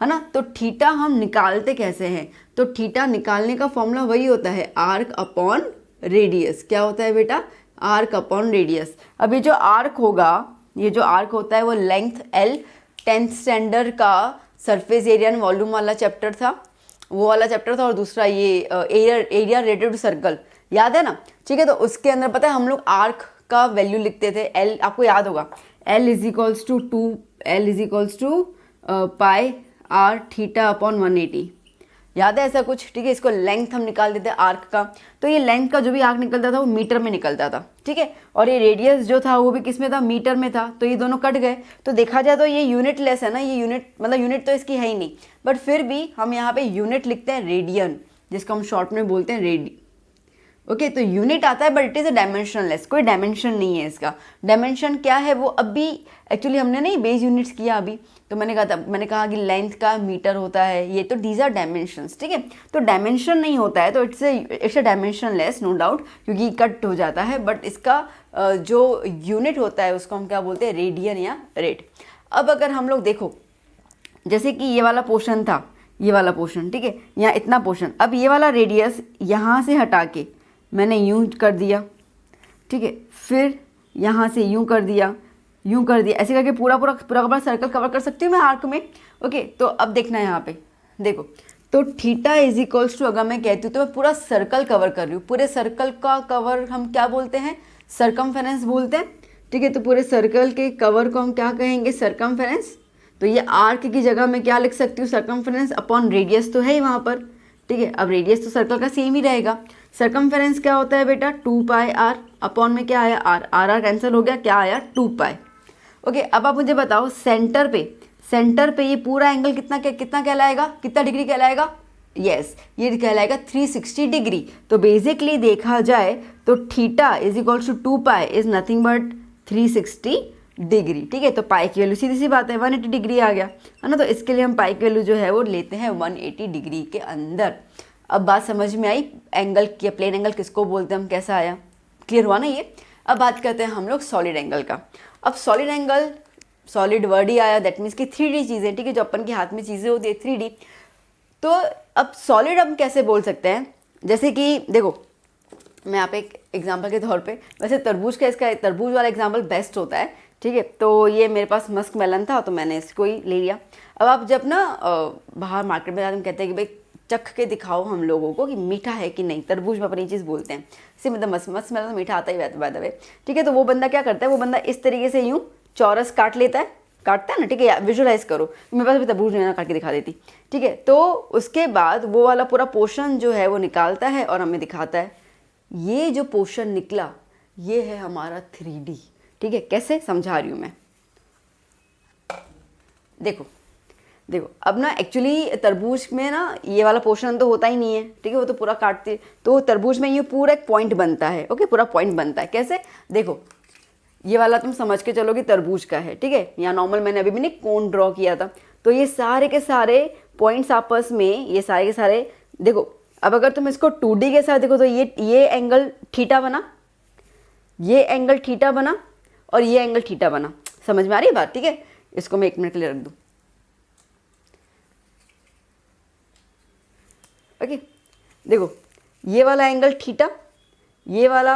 S1: है ना। तो थीटा हम निकालते कैसे हैं, तो थीटा निकालने का फॉर्मूला वही होता है आर्क अपॉन रेडियस। क्या होता है बेटा, आर्क अपॉन रेडियस। अब ये जो आर्क होगा, ये जो आर्क होता है वो लेंथ L, 10th स्टैंडर्ड का सरफेस एरिया एंड वॉल्यूम वाला चैप्टर था, वो वाला चैप्टर था। और दूसरा ये एरिया रिलेटेड टू सर्कल, याद है ना। ठीक है, तो उसके अंदर पता है हम लोग आर्क का वैल्यू लिखते थे L, आपको याद होगा L is equals to pi R theta upon 180, याद है ऐसा कुछ। ठीक है, इसको लेंथ हम निकाल देते आर्क का, तो ये लेंथ का जो भी आर्क निकलता था वो मीटर में निकलता था। ठीक है, और ये रेडियस जो था वो भी किस में था, मीटर में था। तो ये दोनों कट गए, तो देखा जाए तो ये यूनिट लेस है ना, ये यूनिट मतलब यूनिट तो इसकी है ही नहीं, बट फिर भी हम यहाँ पे यूनिट लिखते हैं रेडियन, जिसको हम शॉर्ट में बोलते हैं रेडी। ओके, तो यूनिट आता है but it is a dimension less, कोई डायमेंशन नहीं है इसका। डायमेंशन क्या है वो अभी एक्चुअली हमने नहीं बेस यूनिट्स किया अभी, तो मैंने कहा कि लेंथ का मीटर होता है, ये तो दीज आर डायमेंशंस। ठीक है, तो डायमेंशन नहीं होता है तो it's a dimensionless, no doubt, क्योंकि कट हो जाता है। बट इसका जो यूनिट होता है उसको हम क्या बोलते हैं, रेडियन या रेड। अब अगर हम लोग देखो, जैसे कि ये वाला पोर्शन था, ये वाला पोर्शन, ठीक है, यहाँ इतना पोर्शन, अब ये वाला रेडियस यहाँ से हटा के मैंने यूं कर दिया, ठीक है, फिर यहाँ से यूं कर दिया, यूं कर दिया, ऐसे करके पूरा सर्कल कवर कर सकती हूँ मैं आर्क में। ओके, तो अब देखना है यहाँ पे, देखो, तो थीटा इज इक्वल्स टू, अगर मैं कहती हूँ तो मैं पूरा सर्कल कवर कर रही हूँ, पूरे सर्कल का कवर हम क्या बोलते हैं, सरकमफेरेंस बोलते हैं। ठीक है, तो पूरे सर्कल के कवर को हम क्या कहेंगे, सरकमफेरेंस। तो ये आर्क की जगह मैं क्या लिख सकती हूँ, सरकमफेरेंस अपॉन रेडियस तो है ही वहाँ पर। ठीक है, अब रेडियस तो सर्कल का सेम ही रहेगा। सरकमफेरेंस क्या होता है बेटा, 2 पाई आर, अपॉन में क्या आया, आर, आर कैंसिल हो गया, क्या आया, 2 पाई। ओके, अब आप मुझे बताओ सेंटर पे ये पूरा एंगल कितना कहलाएगा, कितना डिग्री कहलाएगा, यस, ये कहलाएगा 360 डिग्री। तो बेसिकली देखा जाए तो theta is equals to 2 pi is nothing but 360 degree. ठीक है, तो पाई की वैल्यू सीधी सी बात है 180 डिग्री आ गया, है ना। तो इसके लिए हम पाई की वैल्यू जो है वो लेते हैं 180 डिग्री के अंदर। अब बात समझ में आई, एंगल या प्लेन एंगल किसको बोलते हैं हम, कैसा आया, क्लियर हुआ ना ये। अब बात करते हैं हम लोग सॉलिड एंगल का। अब सॉलिड एंगल, सॉलिड वर्ड ही आया, दैट मीन्स कि 3D चीज़ें, ठीक है, जो अपन के हाथ में चीज़ें होती है 3D। तो अब सॉलिड हम कैसे बोल सकते हैं, जैसे कि देखो, मैं यहाँ पे एक एग्जाम्पल के तौर पे, वैसे तरबूज का, इसका तरबूज वाला एग्जाम्पल बेस्ट होता है। ठीक है, तो ये मेरे पास मस्क मेलन था तो मैंने इसको ही ले लिया। अब आप जब ना बाहर मार्केट में जाते हैं, कहते हैं कि भाई चख के दिखाओ हम लोगों को कि मीठा है कि नहीं, तरबूज में अपनी चीज़ बोलते हैं, सिर्फ मतलब मस्क मेलन तो मीठा आता ही बाय द वे। ठीक है, तो वो बंदा क्या करता है, वो बंदा इस तरीके से यूँ चौरस काटता है ना। ठीक है, विजुअलाइज करो, मेरे पास भी तरबूज नहीं काट के दिखा देती। ठीक है, तो उसके बाद वो वाला पूरा पोर्शन जो है वो निकालता है और हमें दिखाता है, ये जो पोर्शन निकला ये है हमारा 3D। ठीक है, कैसे समझा रही हूँ मैं, देखो अब ना एक्चुअली तरबूज में ना ये वाला पोर्शन तो होता ही नहीं है। ठीक है, वो तो पूरा काटते, तो तरबूज में ये पूरा एक पॉइंट बनता है। ओके, पूरा पॉइंट बनता है, कैसे, देखो ये वाला तुम समझ के चलो कि तरबूज का है। ठीक है, यहाँ नॉर्मल मैंने अभी भी नहीं कोन ड्रॉ किया था, तो ये सारे के सारे पॉइंट्स आपस में, ये सारे के सारे, देखो अब अगर तुम इसको 2D के साथ देखो तो ये एंगल थीटा बना, ये एंगल थीटा बना और ये एंगल थीटा बना। समझ में आ रही है बात। ठीक है, इसको मैं 1 मिनट के लिए रख दूँ। ओके, देखो ये वाला एंगल थीटा, ये वाला,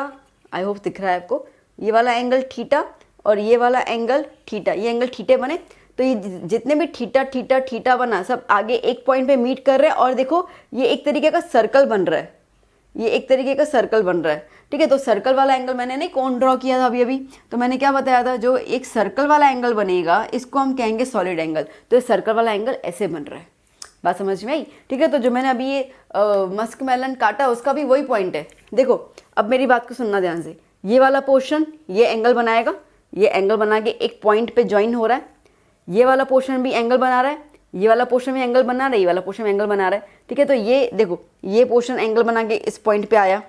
S1: आई होप दिख रहा है आपको, ये वाला एंगल थीटा और ये वाला एंगल थीटा, ये एंगल थीटे बने। तो ये जितने भी थीटा बना, सब आगे एक पॉइंट पे मीट कर रहे हैं। और देखो ये एक तरीके का सर्कल बन रहा है, ये एक तरीके का सर्कल बन रहा है। ठीक है, तो सर्कल वाला एंगल मैंने नहीं कौन ड्रॉ किया था अभी, तो मैंने क्या बताया था, जो एक सर्कल वाला एंगल बनेगा इसको हम कहेंगे सॉलिड एंगल। तो ये सर्कल वाला एंगल ऐसे बन रहा है, बात समझ में आई। ठीक है, तो जो मैंने अभी ये मस्क मेलन काटा उसका भी वही पॉइंट है। देखो अब मेरी बात को सुनना ध्यान से, ये वाला पोर्शन ये एंगल बनाएगा, ये एंगल बना के एक पॉइंट पे ज्वाइन हो रहा है, ये वाला पोर्शन भी एंगल बना रहा है, ये वाला पोर्शन भी एंगल बना रहा है, ये वाला पोर्शन एंगल बना रहा है। ठीक है, तो ये देखो ये पोर्शन एंगल बना के इस पॉइंट पे आया,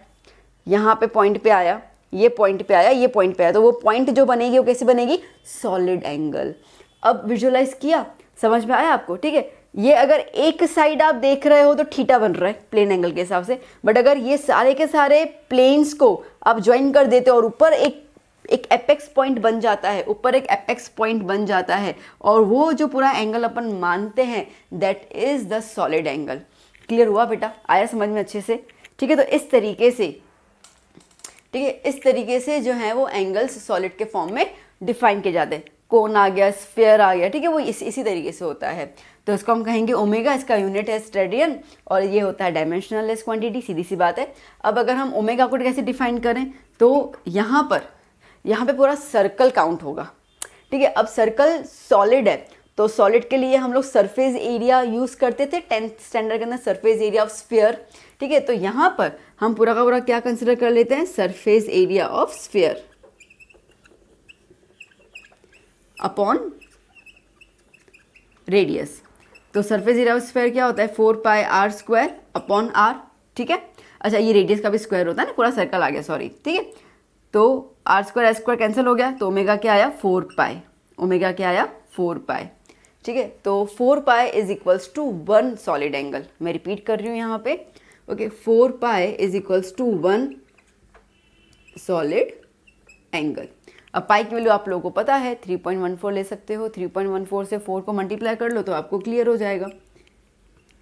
S1: यहाँ पे पॉइंट पे आया, ये पॉइंट पे आया, ये पॉइंट पे आया, तो वो पॉइंट जो बनेगी वो कैसे बनेगी, सॉलिड एंगल। अब विजुअलाइज किया, समझ में आया आपको। ठीक है, ये अगर एक साइड आप देख रहे हो तो थीटा बन रहा है प्लेन एंगल के हिसाब से, बट अगर ये सारे के सारे प्लेन्स को आप ज्वाइन कर देते हो और ऊपर एक एक एपेक्स पॉइंट बन जाता है, ऊपर एक एपेक्स पॉइंट बन जाता है, और वो जो पूरा एंगल अपन मानते हैं that is the solid angle. Clear हुआ बेटा? आया समझ में अच्छे से? ठीक है, तो इस तरीके से, ठीक है, इस तरीके से जो है वो एंगल्स सॉलिड के फॉर्म में डिफाइन किए जाते हैं। कोन आ गया, स्फीयर आ गया, ठीक है, वो इसी तरीके से होता है। तो इसको हम कहेंगे ओमेगा, इसका यूनिट है स्टेडियन, और ये होता है डायमेंशनलेस क्वांटिटी, सीधी सी बात है। अब अगर हम ओमेगा को कैसे डिफाइन करें, तो यहाँ पे पूरा सर्कल काउंट होगा, ठीक है। अब सर्कल सॉलिड है, तो सॉलिड के लिए हम लोग सरफेस एरिया यूज़ करते थे 10th स्टैंडर्ड के अंदर, सरफेस एरिया ऑफ स्फीयर, ठीक है। तो यहाँ पर हम पूरा का पूरा क्या कंसिडर कर लेते हैं, surface area of sphere upon radius. तो सरफेस एरिया ऑफ स्फीयर क्या होता है, 4πr² अपॉन r, ठीक है। अच्छा, ये रेडियस का भी स्क्वायर होता है ना, पूरा सर्कल आ गया, सॉरी, ठीक है। तो r² कैंसिल हो गया, तो ओमेगा क्या आया, 4π, ओमेगा क्या आया, 4π, ठीक है। तो 4π is equals to 1 solid angle. मैं रिपीट कर रही हूँ यहाँ पे, okay, 4π is equals to 1 solid angle. अब पाई की वैल्यू आप लोगों को पता है, 3.14 ले सकते हो, 3.14 से 4 को मल्टीप्लाई कर लो तो आपको क्लियर हो जाएगा,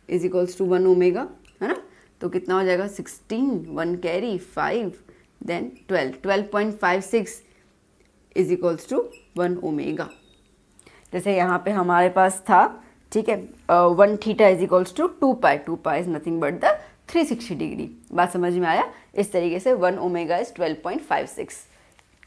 S1: इज इक्वल्स टू 1 ओमेगा, है ना। तो कितना हो जाएगा, 16, 1 carry, 5, then 12.56 is equals to 1 omega. जैसे यहाँ पे हमारे पास था, ठीक है, 1 theta is equals to 2π, 2π is nothing but the 360 degree. बात समझ में आया? इस तरीके से 1 omega is 12.56।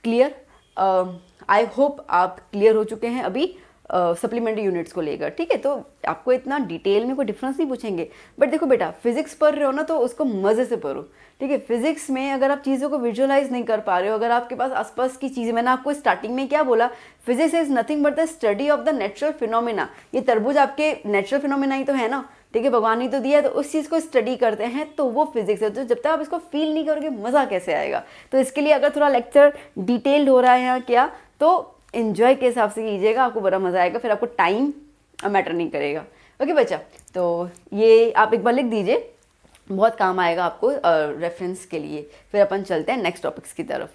S1: Clear? I hope आप क्लियर हो चुके हैं अभी सप्लीमेंट्री यूनिट्स को लेकर, ठीक है। तो आपको इतना डिटेल में कोई डिफरेंस नहीं पूछेंगे, बट देखो बेटा, फिजिक्स पढ़ रहे हो ना, तो उसको मज़े से पढ़ो, ठीक है। फिजिक्स में अगर आप चीज़ों को विजुअलाइज नहीं कर पा रहे हो, अगर आपके पास आसपास की चीज़ें, मैंने आपको स्टार्टिंग में क्या बोला, physics is nothing but the study of the natural phenomena. ये तरबूज आपके नेचुरल फिनोमिना ही तो है ना, ठीक है, भगवान ने तो दिया है, तो उस चीज़ को स्टडी करते हैं, तो वो फिजिक्स है। तो जब तक आप इसको फील नहीं करोगे, मज़ा कैसे आएगा? तो इसके लिए अगर थोड़ा लेक्चर डिटेल्ड हो रहा है यहाँ क्या, तो इन्जॉय के हिसाब से कीजिएगा, आपको बड़ा मज़ा आएगा, फिर आपको टाइम मैटर नहीं करेगा। ओके बच्चा, तो ये आप एक बार लिख दीजिए, बहुत काम आएगा आपको रेफरेंस के लिए। फिर अपन चलते हैं नेक्स्ट टॉपिक्स की तरफ।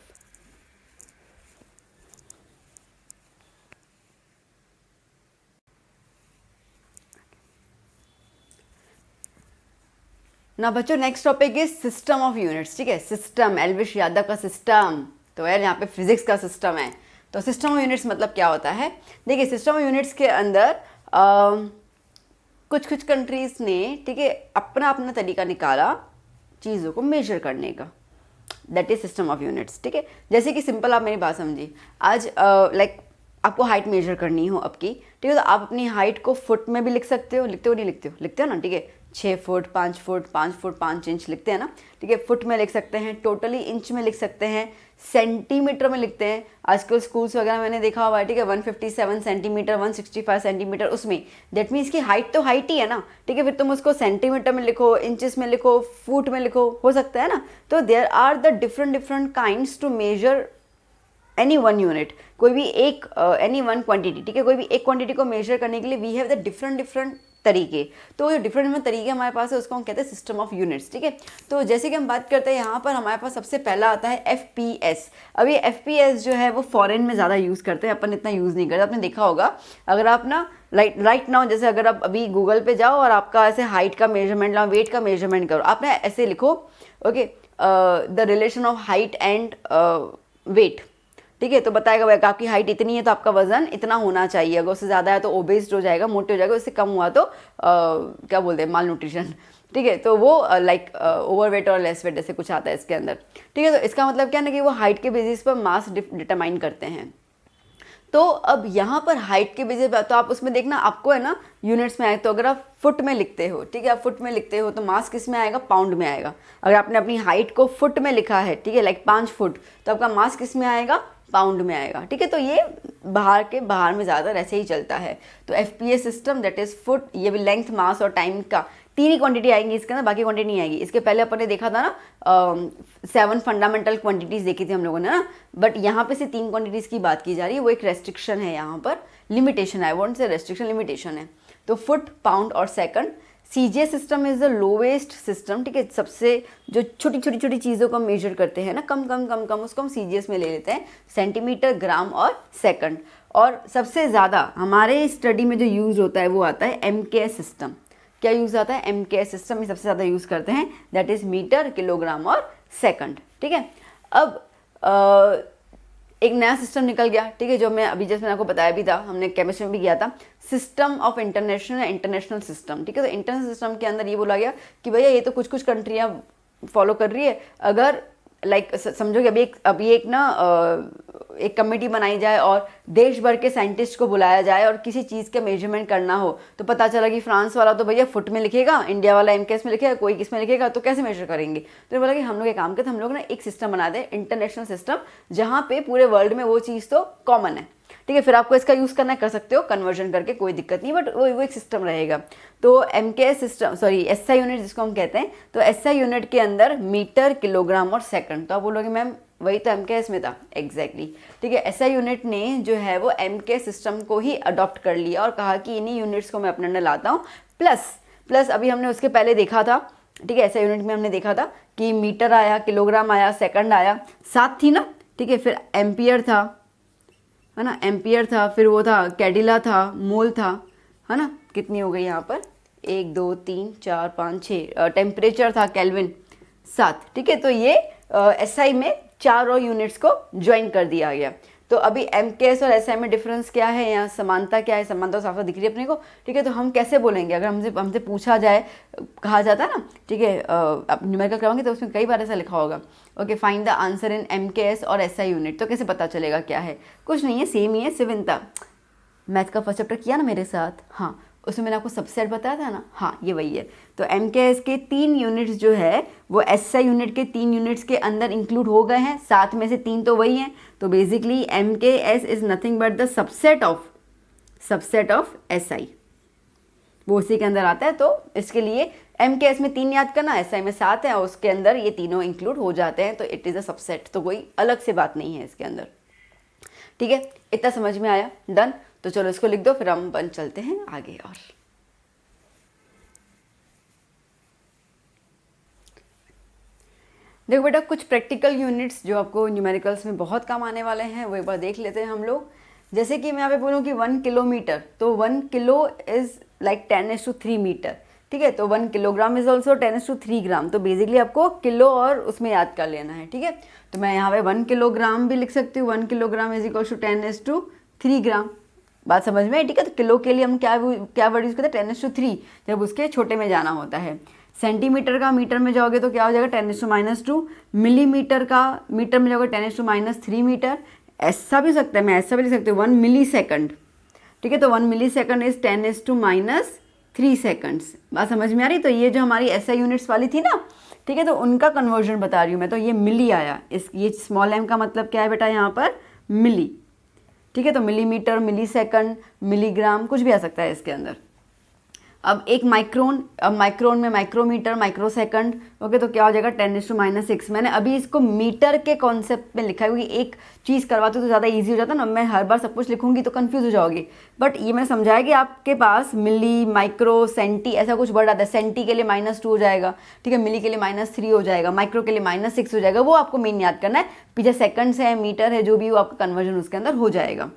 S1: ना बच्चों, next topic is system of units, ठीक है। सिस्टम, एल्विश यादव का सिस्टम, तो यार यहाँ पे फिजिक्स का सिस्टम है। तो सिस्टम ऑफ यूनिट्स मतलब क्या होता है? देखिए, सिस्टम ऑफ यूनिट्स के अंदर कुछ कंट्रीज ने, ठीक है, अपना अपना तरीका निकाला चीज़ों को मेजर करने का, that is system of units, ठीक है। जैसे कि सिंपल आप मेरी बात समझिए, आज लाइक आपको हाइट मेजर करनी हो आपकी, ठीक है, तो आप अपनी हाइट को फुट में भी लिख सकते हो, लिखते हो नहीं लिखते हो, लिखते हो ना, ठीक है, 6 फुट, 5 फुट, 5 फुट 5 इंच लिखते हैं ना, ठीक है, फुट में लिख सकते हैं, टोटली इंच में लिख सकते हैं, सेंटीमीटर में लिखते हैं। आजकल स्कूल्स वगैरह मैंने देखा हुआ है, ठीक है, 157 सेंटीमीटर, 165 सेंटीमीटर, उसमें दैट मीन्स की हाइट तो हाइट ही है ना, ठीक है, फिर तुम उसको सेंटीमीटर में लिखो, इंचेस में लिखो, फुट में लिखो, हो सकता है ना। तो there are the different kinds to measure any one unit, कोई भी एक एनी वन क्वांटिटी, ठीक है, कोई भी एक क्वांटिटी को मेजर करने के लिए वी हैव द डिफरेंट तरीके। तो जो डिफरेंट तरीके हमारे पास है उसको हम कहते हैं सिस्टम ऑफ यूनिट्स, ठीक है। तो जैसे कि हम बात करते हैं यहाँ पर हमारे पास सबसे पहला आता है FPS। अब ये FPS जो है वो फॉरेन में ज़्यादा यूज़ करते हैं, अपन इतना यूज़ नहीं करते। आपने देखा होगा, अगर आप ना राइट नाउ, जैसे अगर आप अभी गूगल पे जाओ और आपका ऐसे हाइट का मेजरमेंट लो, वेट का मेजरमेंट करो, आपने ऐसे लिखो, okay, the relation of height and weight, ठीक है, तो बताएगा भाई आपकी हाइट इतनी है तो आपका वजन इतना होना चाहिए, अगर उससे ज़्यादा है तो ओबेस्ड हो जाएगा, मोटे हो जाएगा, उससे कम हुआ तो क्या बोलते हैं, माल न्यूट्रिशन, ठीक है। तो वो लाइक ओवरवेट और लेस वेट ऐसे कुछ आता है इसके अंदर, ठीक है। तो इसका मतलब क्या है ना कि वो हाइट के बेसिस पर मास डिटरमाइन करते हैं। तो अब यहाँ पर हाइट के बेसिस पर, तो आप उसमें देखना आपको है ना यूनिट्स में आए, तो अगर आप फुट में लिखते हो, ठीक है, आप फुट में लिखते हो तो मास किस में आएगा, पाउंड में आएगा। अगर आपने अपनी हाइट को फुट में लिखा है, ठीक है, लाइक 5 फुट, तो आपका मास किस में आएगा, पाउंड में आएगा, ठीक है। तो ये बाहर में ज़्यादातर ऐसे ही चलता है। तो FPS system that is foot, ये भी लेंथ, मास और टाइम का 3 ही क्वांटिटी आएंगी इसके अंदर, बाकी क्वांटिटी नहीं आएगी। इसके पहले अपन ने देखा था ना 7 फंडामेंटल क्वांटिटीज़ देखी थी हम लोगों ने ना, बट यहाँ पे से 3 क्वांटिटीज़ की बात की जा रही है। वो एक रेस्ट्रिक्शन है यहाँ पर, लिमिटेशन है, I won't say restriction, limitation है। तो फुट, पाउंड और second CGS system is the lowest system, ठीक है, सबसे जो छोटी छोटी छोटी चीज़ों को मेजर करते हैं ना, कम कम कम कम, उसको हम CGS में ले लेते हैं, सेंटीमीटर, ग्राम और सेकंड। और सबसे ज़्यादा हमारे स्टडी में जो यूज़ होता है वो आता है MKS सिस्टम। क्या यूज़ आता है? MKS सिस्टम ही सबसे ज़्यादा यूज़ करते हैं, दैट इज़ मीटर, किलोग्राम और सेकंड, ठीक है। अब एक नया सिस्टम निकल गया, ठीक है, जो मैं अभी जैसे मैंने आपको बताया भी था, हमने केमिस्ट्री में भी किया था, सिस्टम ऑफ इंटरनेशनल सिस्टम, ठीक है। तो इंटरनेशनल सिस्टम के अंदर ये बोला गया कि भैया ये तो कुछ कुछ कंट्रियाँ फॉलो कर रही है, अगर लाइक समझो कि अभी एक ना एक कमेटी बनाई जाए और देश भर के साइंटिस्ट को बुलाया जाए और किसी चीज़ का मेजरमेंट करना हो, तो पता चला कि फ्रांस वाला तो भैया फुट में लिखेगा, इंडिया वाला MKS में लिखेगा, कोई किस में लिखेगा, तो कैसे मेजर करेंगे? तो बोला कि हम लोग एक काम करते, हम लोग ना एक सिस्टम बना दें, इंटरनेशनल सिस्टम, जहाँ पे पूरे वर्ल्ड में वो चीज़ तो कॉमन है, ठीक है। फिर आपको इसका यूज़ करना कर सकते हो कन्वर्जन करके, कोई दिक्कत नहीं, बट वो एक सिस्टम रहेगा। तो MKS system, sorry SI unit जिसको हम कहते हैं, तो SI यूनिट के अंदर मीटर, किलोग्राम और सेकंड। तो आप बोलोगे मैम वही तो MKS में था, एग्जैक्टली, ठीक है। SI यूनिट ने जो है वो MKS सिस्टम को ही अडॉप्ट कर लिया और कहा कि इन्हीं यूनिट्स को मैं अपने अंदर लाता हूँ। प्लस अभी हमने उसके पहले देखा था, ठीक है, SI यूनिट में हमने देखा था कि मीटर आया, किलोग्राम आया, सेकंड आया, साथ थी ना, ठीक है। फिर एम्पियर था, है ना, एम्पियर था, फिर वो था कैडिला था, मोल था, है ना। कितनी हो गई यहाँ पर? 1 2 3 4 5 6, टेम्परेचर था केल्विन, 7, ठीक है। तो ये SI में 4 और यूनिट्स को ज्वाइन कर दिया गया। तो अभी MKS और SI में डिफरेंस क्या है, यहाँ समानता क्या है? समानता साफ साफ दिख रही है अपने को, ठीक है। तो हम कैसे बोलेंगे अगर हमसे पूछा जाए, कहा जाता है ना, ठीक है, आप न्यूमेरिकल करवाएंगे तो उसमें कई बार ऐसा लिखा होगा, okay find the answer in MKS और SI यूनिट, तो कैसे पता चलेगा क्या है? कुछ नहीं है, सेम ही है। सिविंता मैथ का फर्स्ट चैप्टर किया ना मेरे साथ, हाँ, उसमें मैंने आपको सबसेट बताया था ना, हाँ ये वही है। तो MKS के 3 यूनिट्स जो है वो SI यूनिट के 3 यूनिट्स के अंदर इंक्लूड हो गए हैं, 7 में से 3 तो वही हैं। तो basically MKS is nothing but the subset of SI, वो उसी के अंदर आता है। तो इसके लिए MKS में 3 याद करना, SI में 7 है और उसके अंदर ये तीनों इंक्लूड हो जाते हैं, तो इट इज़ अ सबसेट, तो कोई अलग से बात नहीं है इसके अंदर, ठीक है। इतना समझ में आया? डन। तो चलो इसको लिख दो, फिर हम बन चलते हैं आगे। और देखो बेटा, कुछ प्रैक्टिकल यूनिट्स जो आपको न्यूमेरिकल्स में बहुत काम आने वाले हैं वो एक बार देख लेते हैं हम लोग। जैसे कि मैं यहाँ पे बोलूँ कि 1 किलोमीटर, तो 1 किलो इज़ लाइक 10⁻³ मीटर, ठीक है। तो 1 किलोग्राम इज ऑल्सो 10⁻³ ग्राम। तो बेसिकली आपको किलो और उसमें याद कर लेना है, ठीक है। तो मैं यहाँ पे 1 किलोग्राम भी लिख सकती हूँ, 1 किलोग्राम इज इक्वल टू 10⁻³ ग्राम। बात समझ में है, ठीक है। तो किलो के लिए हम क्या वर्ड यूज़ करते हैं? 10⁻³ जब उसके छोटे में जाना होता है। सेंटीमीटर का मीटर में जाओगे तो क्या हो जाएगा? 10⁻²। मिलीमीटर का मीटर में जाओगे 10⁻³ मीटर। ऐसा भी सकता है, मैं ऐसा भी लिख सकती हूँ 1 मिली सेकंड, ठीक है। तो 1 मिली सेकंड इज 10⁻³ सेकंड्स। बात समझ में आ रही? तो ये जो हमारी SI यूनिट्स वाली थी ना, ठीक है, तो उनका कन्वर्जन बता रही हूँ मैं। तो ये मिली आया, ये स्मॉल m का मतलब क्या है बेटा यहाँ पर? मिली, ठीक है। तो मिलीमीटर, मिली सेकंड, मिलीग्राम, कुछ भी आ सकता है इसके अंदर। अब एक माइक्रोन, अब माइक्रोन में माइक्रोमीटर, माइक्रोसेकंड, ओके। तो क्या हो जाएगा? 10⁻⁶। मैंने अभी इसको मीटर के कॉन्सेप्ट में लिखा है, क्योंकि एक चीज़ करवाती तो ज़्यादा इजी हो जाता ना, मैं हर बार सब कुछ लिखूंगी तो कंफ्यूज हो जाओगी। बट ये मैंने समझाया कि आपके पास मिली, माइक्रो, सेंटी ऐसा कुछ वर्ड आता है। सेंटी के लिए -2 हो जाएगा, ठीक है, मिली के लिए -3 हो जाएगा, माइक्रो के लिए -6 हो जाएगा, वो आपको मेन याद करना है। पीछे सेकंड्स है, मीटर है, जो भी वो आपका कन्वर्जन उसके अंदर हो जाएगा।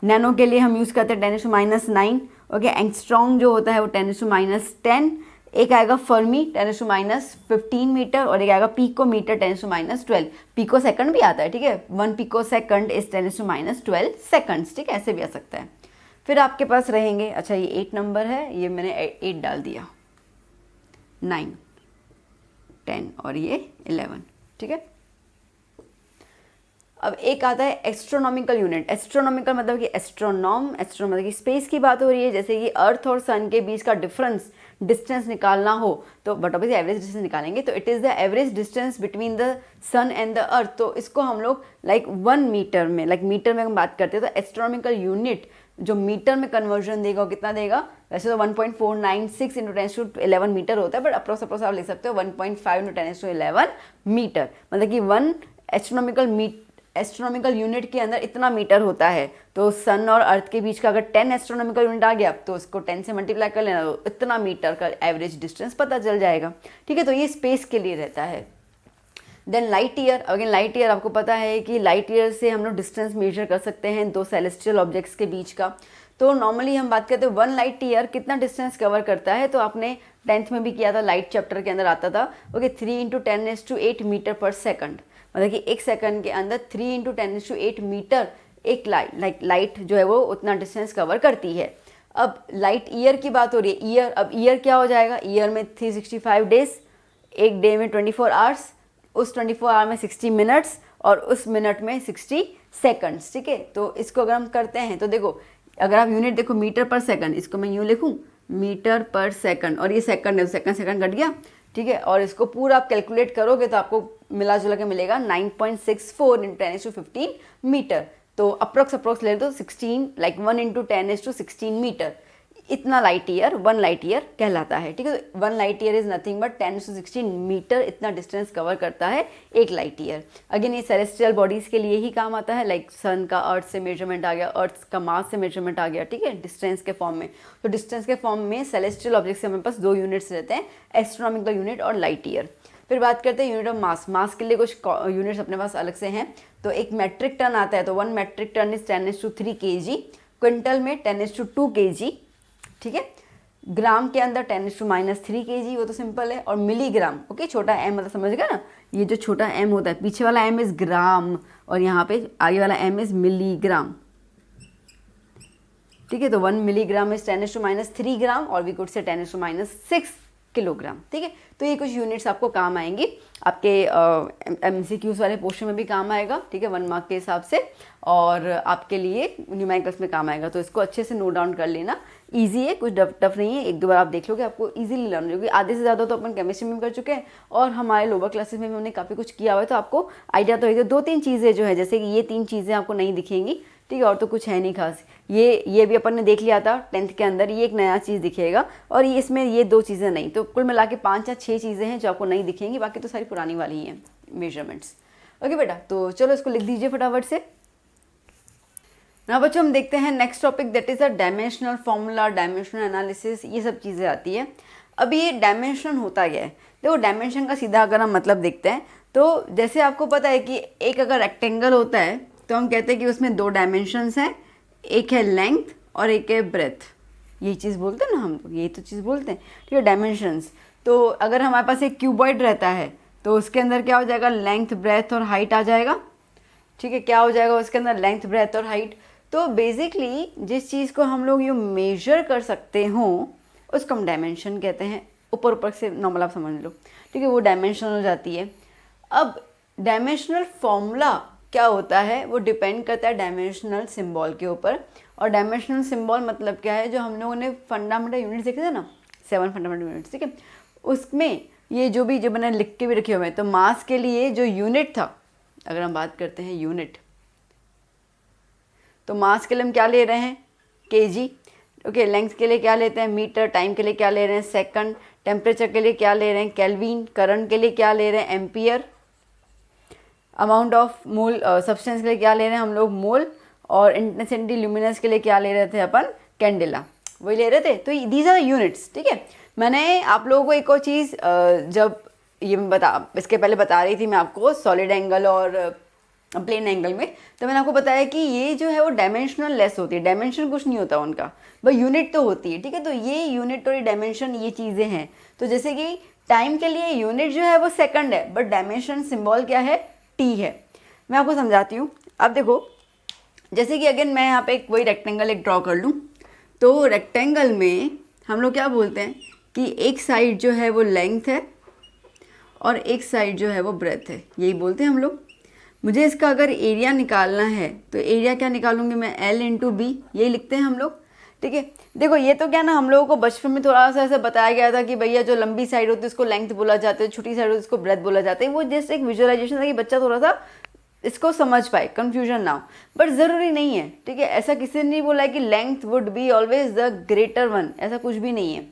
S1: नैनो के लिए हम यूज़ करते हैं 10⁻⁹, ओके। एंगस्ट्रॉन्ग जो होता है वो 10⁻10। एक आएगा फर्मी 10⁻15 मीटर और एक आएगा पीकोमीटर 10⁻12। पिको सेकंड भी आता है, ठीक है। 1 पिको सेकंड इज 10⁻12 सेकंड्स, ठीक है, ऐसे भी आ सकता है। फिर आपके पास रहेंगे, अच्छा ये 8 नंबर है, ये मैंने 8 डाल दिया, 9, 10 और ये 11, ठीक है। अब एक आता है एस्ट्रोनॉमिकल यूनिट। एस्ट्रोनॉमिकल मतलब कि एस्ट्रोनॉम, एस्ट्रो मतलब कि स्पेस की बात हो रही है। जैसे कि अर्थ और सन के बीच का डिस्टेंस निकालना हो तो बट ऑब्वियसली एवरेज डिस्टेंस निकालेंगे, तो it is the average distance between the sun and the earth. तो इसको हम लोग लाइक 1 मीटर में, लाइक मीटर में हम बात करते हैं, तो एस्ट्रोनॉमिकल यूनिट जो मीटर में कन्वर्जन देगा वो कितना देगा? वैसे तो 1.496 × 10⁻11 मीटर होता है, बट अप्रोक्स आप लिख सकते हो 1.5 × 10⁻11 मीटर। मतलब कि 1 एस्ट्रोनॉमिकल एस्ट्रोनॉमिकल यूनिट के अंदर इतना मीटर होता है, तो सन और अर्थ के बीच का अगर 10 एस्ट्रोनॉमिकल यूनिट आ गया तो उसको 10 से मल्टीप्लाई कर लेना, तो इतना मीटर का एवरेज डिस्टेंस पता चल जाएगा। ठीक है, तो ये स्पेस के लिए रहता है। Then light year, again light year आपको पता है कि लाइट ईयर से हम लोग डिस्टेंस मेजर कर सकते हैं दो सेलेस्टियल ऑब्जेक्ट्स के बीच का। तो नॉर्मली हम बात करते हैं 1 लाइट ईयर कितना डिस्टेंस कवर करता है, तो आपने 10th में भी किया था, लाइट चैप्टर के अंदर आता था। ओके, 3 × 10⁸ मीटर पर सेकंड, मतलब कि एक सेकंड के अंदर 3 × 10⁸ मीटर एक लाइट जो है वो उतना डिस्टेंस कवर करती है। अब लाइट ईयर की बात हो रही है, ईयर, अब ईयर क्या हो जाएगा, ईयर में 365 डेज, एक डे में 24 आवर्स, उस 24 आवर में 60 मिनट्स और उस मिनट में 60 सेकंड्स। ठीक है, तो इसको अगर हम करते हैं तो देखो, अगर आप यूनिट देखो मीटर पर सेकंड, इसको मैं यूँ लिखूँ मीटर पर सेकंड, और ये सेकंड है, सेकंड कट गया। ठीक है, और इसको पूरा आप कैलकुलेट करोगे तो आपको मिला जुला के मिलेगा 9.64 × 10⁻15 मीटर। तो अप्रोक्स ले तो 16 लाइक 1 × 10⁻16 मीटर, इतना लाइट ईयर 1 लाइट ईयर कहलाता है। ठीक है, तो 1 light year is nothing but 10⁻16 metre, इतना डिस्टेंस कवर करता है एक लाइट ईयर। अगेन ये सेलेस्टियल बॉडीज़ के लिए ही काम आता है, लाइक सन का अर्थ से मेजरमेंट आ गया, अर्थ का मास से मेजरमेंट आ गया। ठीक है, डिस्टेंस के फॉर्म में, तो डिस्टेंस के फॉर्म में सेलेस्टियल ऑब्जेक्ट से हमारे पास 2 यूनिट्स रहते हैं, एस्ट्रोनॉमिकल यूनिट और लाइट ईयर। फिर बात करते हैं यूनिट ऑफ मास। मास के लिए कुछ यूनिट्स अपने पास अलग से हैं। तो एक मेट्रिक टन आता है, तो 1 metric ton is 10⁻3 kg, quintal में 10⁻2 kg। ठीक है, ग्राम के अंदर 10⁻³ kg, वो तो सिंपल है। और मिलीग्राम, ओके, छोटा m मतलब समझ गया ना, ये जो छोटा m होता है, पीछे वाला m इज ग्राम और यहाँ पे आगे वाला m इज मिलीग्राम। ठीक है, तो 1 मिलीग्राम इज 10⁻³ ग्राम और वी कुड से 10⁻6 किलोग्राम। ठीक है, तो ये कुछ यूनिट्स आपको काम आएंगी, आपके MCQs वाले पोर्शन में भी काम आएगा। ठीक है, 1 मार्क के हिसाब से, और आपके लिए न्यूमेरिकल्स में काम आएगा। तो इसको अच्छे से नोट डाउन कर लेना, इजी है, कुछ टफ नहीं है, एक दो बार आप देख लोगे आपको इजीली लर्न हो जाएगी। आधे से ज़्यादा तो अपन केमिस्ट्री में कर चुके हैं और हमारे लोअर क्लासेस में भी हमने काफ़ी कुछ किया हुआ है, तो आपको आइडिया तो है। 2-3 चीज़ें जो है, जैसे कि ये 3 चीज़ें आपको नहीं दिखेंगी। ठीक है, और तो कुछ है नहीं खास, ये भी अपन ने देख लिया था 10th के अंदर, ये एक नया चीज़ दिखेगा, और ये इसमें ये 2 चीज़ें नहीं, तो कुल मिला के 5 या 6 चीज़ें हैं जो आपको नहीं दिखेंगी, बाकी तो सारी पुरानी वाली ही हैं मेजरमेंट्स। ओके बेटा, तो चलो इसको लिख दीजिए फटाफट से। ना बच्चों, हम देखते हैं next topic, that is a dimensional formula, dimensional analysis, ये सब चीज़ें आती है। अब ये डायमेंशन होता क्या है, देखो डायमेंशन का सीधा अगर हम मतलब देखते हैं, तो जैसे आपको पता है कि एक अगर रेक्टेंगल होता है तो हम कहते हैं कि उसमें 2 डायमेंशंस हैं, एक है लेंथ और एक है ब्रेथ। यही चीज़ बोलते हैं ना हम लोग, यही तो चीज़ बोलते हैं। ठीक है, डायमेंशंस। तो अगर हमारे पास एक क्यूबॉइड रहता है तो उसके अंदर क्या हो जाएगा, लेंथ, ब्रेथ और हाइट आ जाएगा। ठीक है, क्या हो जाएगा उसके अंदर, लेंथ, ब्रेथ और हाइट। तो बेसिकली जिस चीज़ को हम लोग यूँ मेजर कर सकते हों उसको हम डायमेंशन कहते हैं। ऊपर से नॉर्मल आप समझ लो। ठीक है, वो डायमेंशन हो जाती है। अब डायमेंशनल फॉर्मूला क्या होता है, वो डिपेंड करता है डायमेंशनल सिंबल के ऊपर। और डायमेंशनल सिंबल मतलब क्या है, जो हम लोगों ने फंडामेंटल यूनिट्स देखे थे ना, 7 फंडामेंटल यूनिट्स। ठीक है, उसमें ये जो मैंने लिख के भी रखे हुए हैं, तो मास के लिए जो यूनिट था, अगर हम बात करते हैं यूनिट, तो मास के लिए हम क्या ले रहे हैं, kg। ओके, लेंथ के लिए क्या लेते हैं, मीटर। टाइम के लिए क्या ले रहे हैं, सेकंड। टेम्परेचर के लिए क्या ले रहे हैं, केल्विन। करंट के लिए क्या ले रहे हैं, ampere. Amount of mole, substance के लिए क्या ले रहे हैं हम लोग, मोल। और इंटेंसिटी ल्यूमिनस के लिए क्या ले रहे थे अपन, कैंडेला, वही ले रहे थे। तो दीज आर यूनिट्स। ठीक है, मैंने आप लोगों को एक और चीज़ जब ये इसके पहले बता रही थी मैं आपको सॉलिड एंगल और प्लेन एंगल में, तो मैंने आपको बताया कि ये जो है वो डायमेंशनल लेस होती है, डायमेंशन कुछ नहीं होता उनका, बस यूनिट तो होती है। ठीक है, तो ये यूनिट और डायमेंशन ये चीज़ें हैं। तो जैसे कि टाइम के लिए यूनिट जो है वो सेकंड है, बट डायमेंशन सिंबल क्या है, टी है। मैं आपको समझाती हूँ। अब देखो, जैसे कि अगेन मैं यहाँ पे वही रेक्टेंगल एक ड्रॉ कर लूँ, तो रेक्टेंगल में हम लोग क्या बोलते हैं कि एक साइड जो है वो लेंथ है और एक साइड जो है वो ब्रेथ है, यही बोलते हैं हम लोग। मुझे इसका अगर एरिया निकालना है तो एरिया क्या निकालूंगी मैं, L × B, यही लिखते हैं हम लोग। ठीक है, देखो ये तो क्या ना, हम लोगों को बचपन में थोड़ा सा ऐसा बताया गया था कि भैया जो लंबी साइड होती है उसको लेंथ बोला जाता है, छोटी साइड होती है उसको ब्रेथ बोला जाता है। वो जस्ट एक विजुअलाइजेशन था कि बच्चा थोड़ा सा इसको समझ पाए, कन्फ्यूजन ना हो, बट ज़रूरी नहीं है। ठीक है, ऐसा किसी ने नहीं बोला है कि length would be always the greater one, ऐसा कुछ भी नहीं है।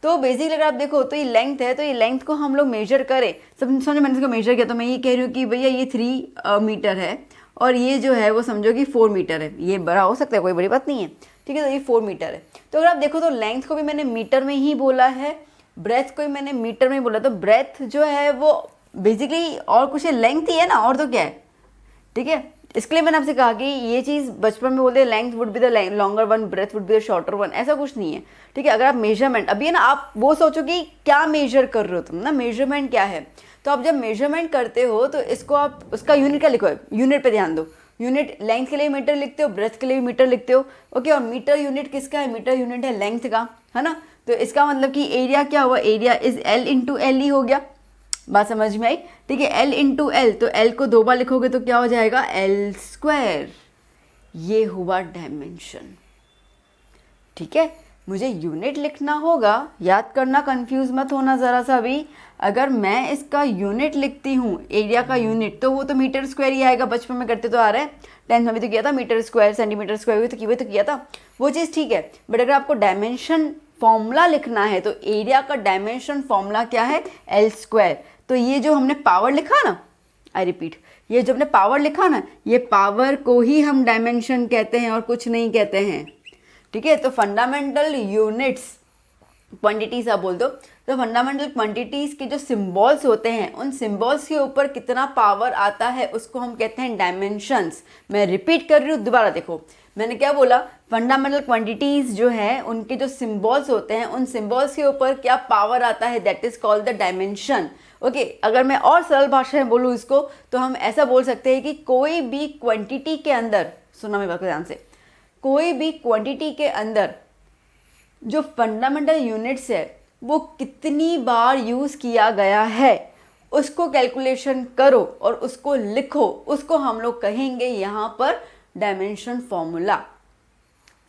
S1: तो बेसिकली अगर आप देखो तो ये लेंथ है, तो ये लेंथ को हम लोग मेजर करें, सब समझो मैंने इसको मेजर किया, तो मैं ये कह रही हूँ कि भैया ये 3 मीटर है और ये जो है वो समझो कि 4 मीटर है, ये बड़ा हो सकता है, कोई बड़ी बात नहीं है, ठीक है। तो ये 4 मीटर है। तो अगर आप देखो तो लेंथ को भी मैंने मीटर में ही बोला है, ब्रेथ को भी मैंने मीटर में ही बोला। तो ब्रेथ जो है वो बेसिकली और कुछ लेंथ ही है ना, और तो क्या है, ठीक है। इसके लिए मैंने आपसे कहा कि ये चीज़ बचपन में बोलते हैं length would be the longer one, breadth would be the shorter one, ऐसा कुछ नहीं है, ठीक है। अगर आप मेजरमेंट, अभी है ना, आप वो सोचो कि क्या मेजर कर रहे हो तुम ना, मेजरमेंट क्या है। तो आप जब मेजरमेंट करते हो तो इसको आप उसका यूनिट क्या लिखो, यूनिट पे ध्यान दो। यूनिट लेंथ के लिए मीटर लिखते हो, ब्रेथ के लिए भी मीटर लिखते हो, ओके। और मीटर यूनिट किसका है, मीटर यूनिट है लेंथ का, है ना। तो इसका मतलब कि एरिया क्या हुआ, area is L into L ही हो गया। बात समझ में आई, ठीक है। एल इंटू एल, तो एल को 2 बार लिखोगे तो क्या हो जाएगा, एल स्क्वायर। ये हुआ डायमेंशन, ठीक है। मुझे यूनिट लिखना होगा, याद करना, कंफ्यूज मत होना ज़रा सा भी। अगर मैं इसका यूनिट लिखती हूँ, एरिया का यूनिट, तो वो तो मीटर स्क्वायर ही आएगा, बचपन में करते तो आ रहा है, 10th में भी तो किया था, मीटर स्क्वायर सेंटीमीटर स्क्वायर तो किया था, वो चीज़ ठीक है। बट अगर आपको डायमेंशन फॉर्मूला लिखना है तो एरिया का डायमेंशन फॉर्मूला क्या है, एल स्क्वायर। तो ये जो हमने पावर लिखा ना, आई रिपीट, ये जो हमने पावर लिखा ना, ये पावर को ही हम डायमेंशन कहते हैं और कुछ नहीं कहते हैं, ठीक है। तो फंडामेंटल यूनिट्स, क्वांटिटीज आप बोल दो, तो फंडामेंटल क्वांटिटीज के जो सिंबल्स होते हैं, उन सिंबल्स के ऊपर कितना पावर आता है उसको हम कहते हैं डायमेंशंस। मैं रिपीट कर रही हूँ, दोबारा देखो मैंने क्या बोला, फंडामेंटल क्वांटिटीज जो है उनके जो सिंबल्स होते हैं, उन सिंबल्स के ऊपर क्या पावर आता है, that is called the dimension, okay. अगर मैं और सरल भाषा में बोलूँ इसको, तो हम ऐसा बोल सकते हैं कि कोई भी क्वांटिटी के अंदर, सुना मेरी बात को ध्यान से, कोई भी क्वांटिटी के अंदर जो फंडामेंटल यूनिट्स है वो कितनी बार यूज़ किया गया है उसको कैलकुलेशन करो और उसको लिखो, उसको हम लोग कहेंगे यहाँ पर डायमेंशन फॉर्मूला।